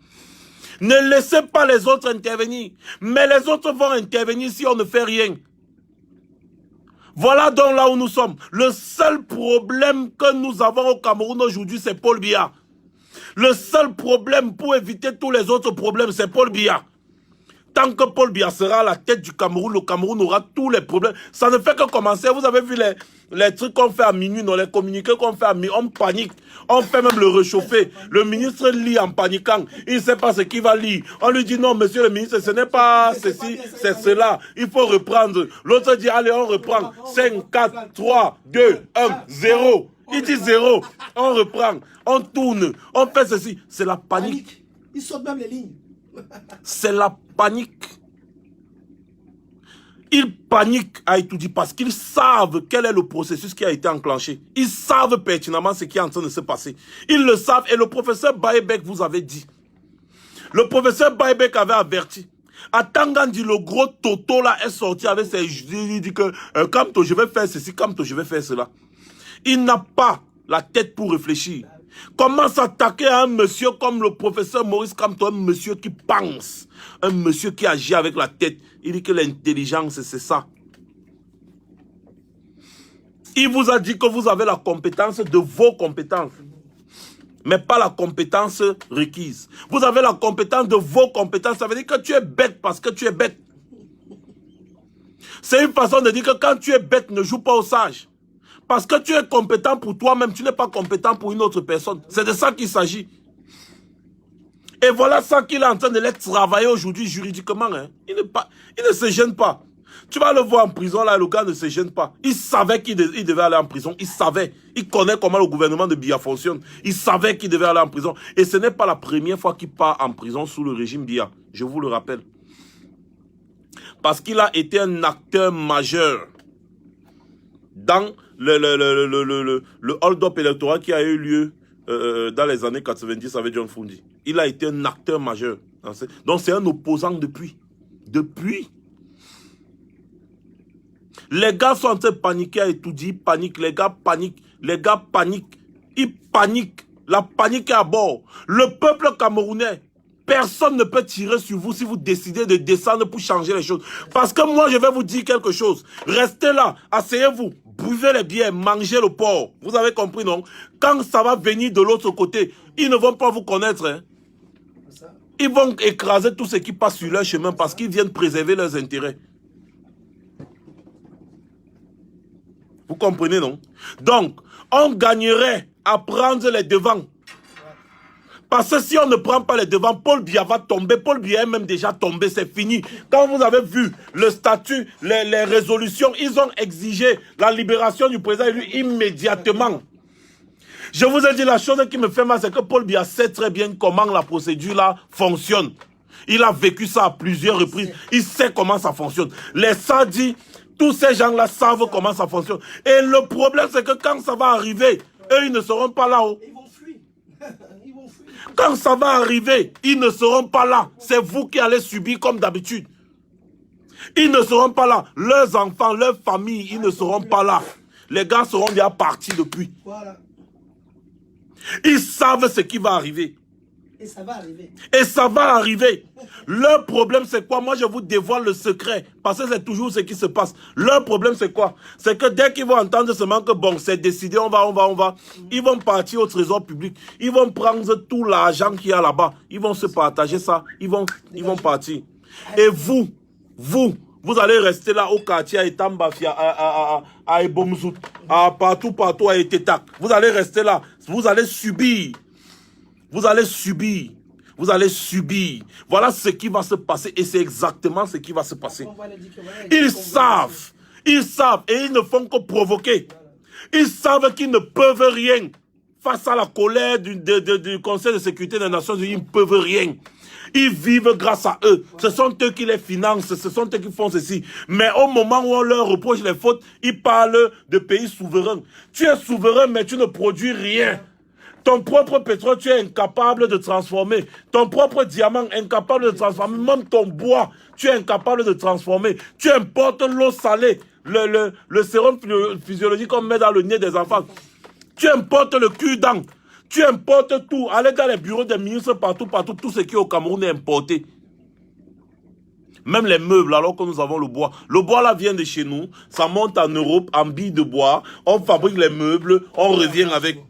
Ne laissez pas les autres intervenir. Mais les autres vont intervenir si on ne fait rien. Voilà donc là où nous sommes. Le seul problème que nous avons au Cameroun aujourd'hui, c'est Paul Biya. Le seul problème pour éviter tous les autres problèmes, c'est Paul Biya. Tant que Paul Biya sera à la tête du Cameroun, le Cameroun aura tous les problèmes. Ça ne fait que commencer. Vous avez vu les trucs qu'on fait à minuit, non, les communiqués qu'on fait à minuit, on panique. On fait même le réchauffer. Le ministre lit en paniquant. Il ne sait pas ce qu'il va lire. On lui dit non, monsieur le ministre, ce n'est pas ceci, c'est cela. Il faut reprendre. L'autre dit, allez, on reprend. 5, 4, 3, 2, 1, 0. Il dit 0. On reprend. On tourne. On fait ceci. C'est la panique. Ils sautent même les lignes. C'est la panique. Ils paniquent à Itoudi parce qu'ils savent quel est le processus qui a été enclenché. Ils savent pertinemment ce qui est en train de se passer. Ils le savent et le professeur Baebek vous avait dit. Le professeur Baebek avait averti. À Tangandi, le gros Toto là est sorti avec ses... Il dit que Kamto, je vais faire ceci, Kamto, je vais faire cela. Il n'a pas la tête pour réfléchir. Comment s'attaquer à un monsieur comme le professeur Maurice Kamto, un monsieur qui pense, un monsieur qui agit avec la tête. Il dit que l'intelligence, c'est ça. Il vous a dit que vous avez la compétence de vos compétences, mais pas la compétence requise. Vous avez la compétence de vos compétences, ça veut dire que tu es bête parce que tu es bête. C'est une façon de dire que quand tu es bête, ne joue pas au sage. Parce que tu es compétent pour toi-même, tu n'es pas compétent pour une autre personne. C'est de ça qu'il s'agit. Et voilà ça qu'il est en train de les travailler aujourd'hui juridiquement. Hein. Il ne se gêne pas. Tu vas le voir en prison, là, le gars ne se gêne pas. Il savait qu'il devait aller en prison. Il savait. Il connaît comment le gouvernement de Biya fonctionne. Il savait qu'il devait aller en prison. Et ce n'est pas la première fois qu'il part en prison sous le régime Biya. Je vous le rappelle. Parce qu'il a été un acteur majeur dans le hold-up électoral qui a eu lieu dans les années 90 avec John Fundi. Il a été un acteur majeur. Donc c'est un opposant depuis. Les gars sont en train de paniquer à étudier, ils paniquent, les gars paniquent, ils paniquent. La panique est à bord. Le peuple camerounais, personne ne peut tirer sur vous si vous décidez de descendre pour changer les choses. Parce que moi, je vais vous dire quelque chose. Restez là, asseyez-vous, buvez les bières, mangez le porc. Vous avez compris, non? Quand ça va venir de l'autre côté, ils ne vont pas vous connaître. Hein? Ils vont écraser tout ce qui passe sur leur chemin parce qu'ils viennent préserver leurs intérêts. Vous comprenez, non? Donc, on gagnerait à prendre les devants. Parce que si on ne prend pas les devants, Paul Biya va tomber. Paul Biya est même déjà tombé, c'est fini. Quand vous avez vu le statut, les résolutions, ils ont exigé la libération du président élu immédiatement. Je vous ai dit la chose qui me fait mal, c'est que Paul Biya sait très bien comment la procédure là fonctionne. Il a vécu ça à plusieurs reprises. Il sait comment ça fonctionne. Les sadis, tous ces gens-là savent comment ça fonctionne. Et le problème, c'est que quand ça va arriver, eux, ils ne seront pas là-haut. Ils vont fuir. Ils vont fuir. Quand ça va arriver, ils ne seront pas là. C'est vous qui allez subir comme d'habitude. Ils ne seront pas là. Leurs enfants, leurs familles, ils ne seront pas là. Les gars seront déjà partis depuis. Voilà. Ils savent ce qui va arriver. Et ça va arriver. Et ça va arriver. Leur problème, c'est quoi? Moi, je vous dévoile le secret. Parce que c'est toujours ce qui se passe. Leur problème, c'est quoi? C'est que dès qu'ils vont entendre seulement que bon, c'est décidé, on va. Ils vont partir au trésor public. Ils vont prendre tout l'argent qu'il y a là-bas. Ils vont se partager ça. Ils vont partir. Et vous allez rester là au quartier à Etambafia, à Ebomzout, partout à Etetak. Vous allez rester là. Vous allez subir. Vous allez subir. Voilà ce qui va se passer et c'est exactement ce qui va se passer. Ils savent et ils ne font que provoquer. Ils savent qu'ils ne peuvent rien. Face à la colère du Conseil de sécurité des Nations Unies, ils ne peuvent rien. Ils vivent grâce à eux. Ce sont eux qui les financent, ce sont eux qui font ceci. Mais au moment où on leur reproche les fautes, ils parlent de pays souverains. Tu es souverain, mais tu ne produis rien. Ton propre pétrole, tu es incapable de transformer. Ton propre diamant, incapable de transformer. Même ton bois, tu es incapable de transformer. Tu importes l'eau salée, le sérum physiologique qu'on met dans le nez des enfants. Tu importes le cul-dent. Tu importes tout. Allez dans les bureaux des ministres, partout. Tout ce qui est au Cameroun est importé. Même les meubles, alors que nous avons le bois. Le bois là vient de chez nous. Ça monte en Europe, en billes de bois. On fabrique les meubles, on revient avec.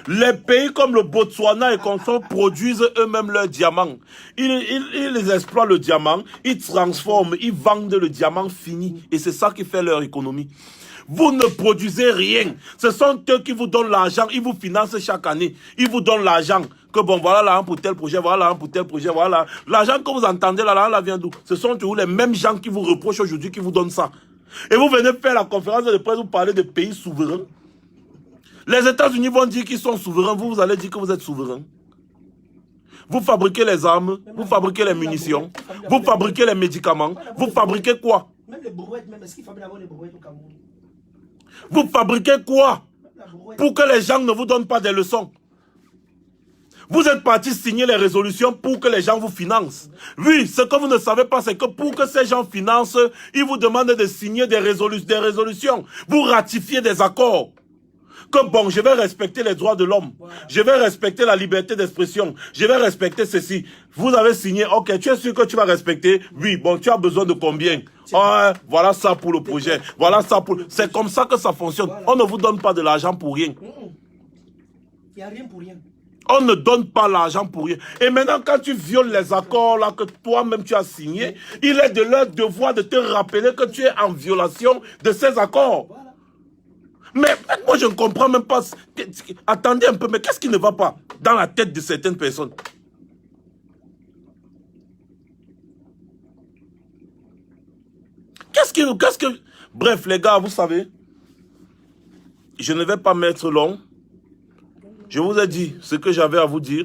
Les pays comme le Botswana et Congo produisent eux-mêmes leurs diamants. Ils exploitent le diamant, ils transforment, ils vendent le diamant fini. Et c'est ça qui fait leur économie. Vous ne produisez rien. Ce sont eux qui vous donnent l'argent. Ils vous financent chaque année. Ils vous donnent l'argent. Que bon, voilà l'argent pour tel projet, voilà l'argent pour tel projet, voilà. L'argent que vous entendez là vient d'où? Ce sont toujours les mêmes gens qui vous reprochent aujourd'hui qui vous donnent ça. Et vous venez faire la conférence de presse, vous parlez de pays souverains. Les États-Unis vont dire qu'ils sont souverains. Vous allez dire que vous êtes souverain. Vous fabriquez les armes, vous fabriquez les munitions, vous fabriquez les médicaments. Vous fabriquez quoi? Même les brouettes, même. Est-ce qu'il fabrique d'abord les brouettes au Cameroun? Vous fabriquez quoi? Pour que les gens ne vous donnent pas des leçons. Vous êtes parti signer les résolutions pour que les gens vous financent. Oui, ce que vous ne savez pas, c'est que pour que ces gens financent, ils vous demandent de signer des résolutions. Vous ratifiez des accords. que bon, je vais respecter les droits de l'homme, Voilà. je vais respecter la liberté d'expression, je vais respecter ceci. Vous avez signé, ok, tu es sûr que tu vas respecter? Oui, bon, tu as besoin de combien? Ah, voilà ça pour le projet, voilà ça pour... C'est comme ça que ça fonctionne. Voilà. On ne vous donne pas de l'argent pour rien. Il n'y a rien pour rien. On ne donne pas l'argent pour rien. Et maintenant, quand tu violes les accords là que toi-même tu as signés, il est de leur devoir de te rappeler que tu es en violation de ces accords. Voilà. Mais moi, je ne comprends même pas. Attendez un peu, mais qu'est-ce qui ne va pas dans la tête de certaines personnes? Qu'est-ce que... Bref, les gars, vous savez, je ne vais pas mettre long. Je vous ai dit ce que j'avais à vous dire.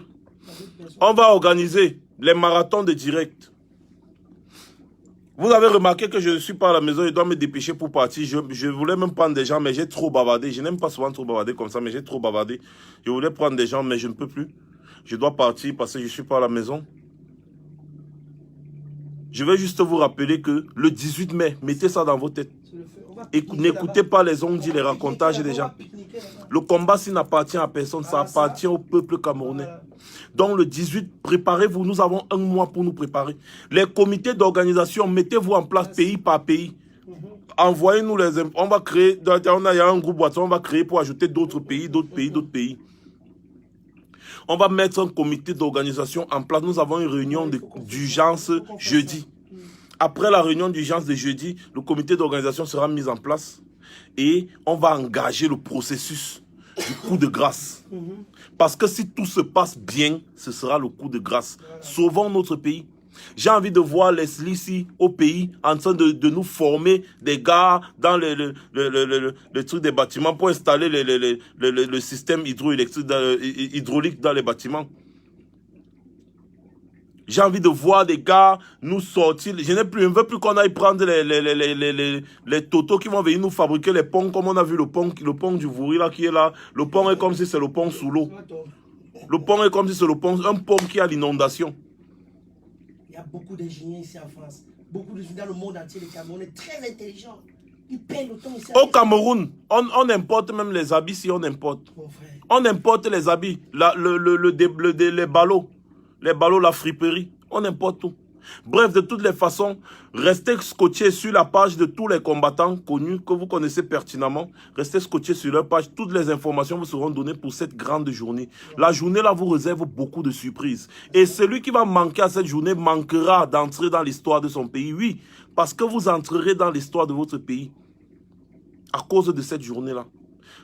On va organiser les marathons de direct. Vous avez remarqué que je ne suis pas à la maison, je dois me dépêcher pour partir. Je voulais même prendre des gens, mais j'ai trop bavardé. Je n'aime pas souvent trop bavarder comme ça, mais j'ai trop bavardé. Je voulais prendre des gens, mais je ne peux plus. Je dois partir parce que je ne suis pas à la maison. Je vais juste vous rappeler que le 18 mai, mettez ça dans vos têtes. Et n'écoutez pas les ondits, les racontages des gens. Le combat, s'il n'appartient à personne, ça appartient au peuple camerounais. Donc le 18, préparez-vous, nous avons un mois pour nous préparer. Les comités d'organisation, mettez-vous en place pays par pays. Envoyez-nous les... On va créer, il y a un groupe WhatsApp, on va créer pour ajouter d'autres pays, d'autres pays, d'autres pays. On va mettre un comité d'organisation en place. Nous avons une réunion d'urgence jeudi. Après la réunion d'urgence de jeudi, le comité d'organisation sera mis en place et on va engager le processus du coup de grâce. Parce que si tout se passe bien, ce sera le coup de grâce. Sauvons notre pays. J'ai envie de voir Leslie ici au pays en train de nous former des gars dans le truc des bâtiments pour installer le système hydraulique dans les bâtiments. J'ai envie de voir des gars nous sortir. Je ne veux plus qu'on aille prendre les totos qui vont venir nous fabriquer les ponts comme on a vu le pont du Vouri là qui est là. Le pont est comme si c'est le pont sous l'eau. Le pont est comme si c'est un pont qui a l'inondation. Il y a beaucoup d'ingénieurs ici en France. Beaucoup de gens dans le monde entier. Les Camerounais très intelligents. Ils payent le temps ici. Au Cameroun, on importe même les habits si on importe. On importe les habits, les ballots. Les ballots, la friperie, on importe tout. Bref, de toutes les façons, restez scotchés sur la page de tous les combattants connus que vous connaissez pertinemment. Restez scotchés sur leur page. Toutes les informations vous seront données pour cette grande journée. La journée là vous réserve beaucoup de surprises. Et celui qui va manquer à cette journée manquera d'entrer dans l'histoire de son pays. Oui, parce que vous entrerez dans l'histoire de votre pays à cause de cette journée là.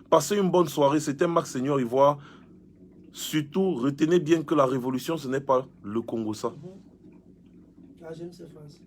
Passez une bonne soirée. C'était Max Seigneur Ivoire. Surtout, retenez bien que la révolution, ce n'est pas le Congo, ça. Ah, j'aime cette phrase.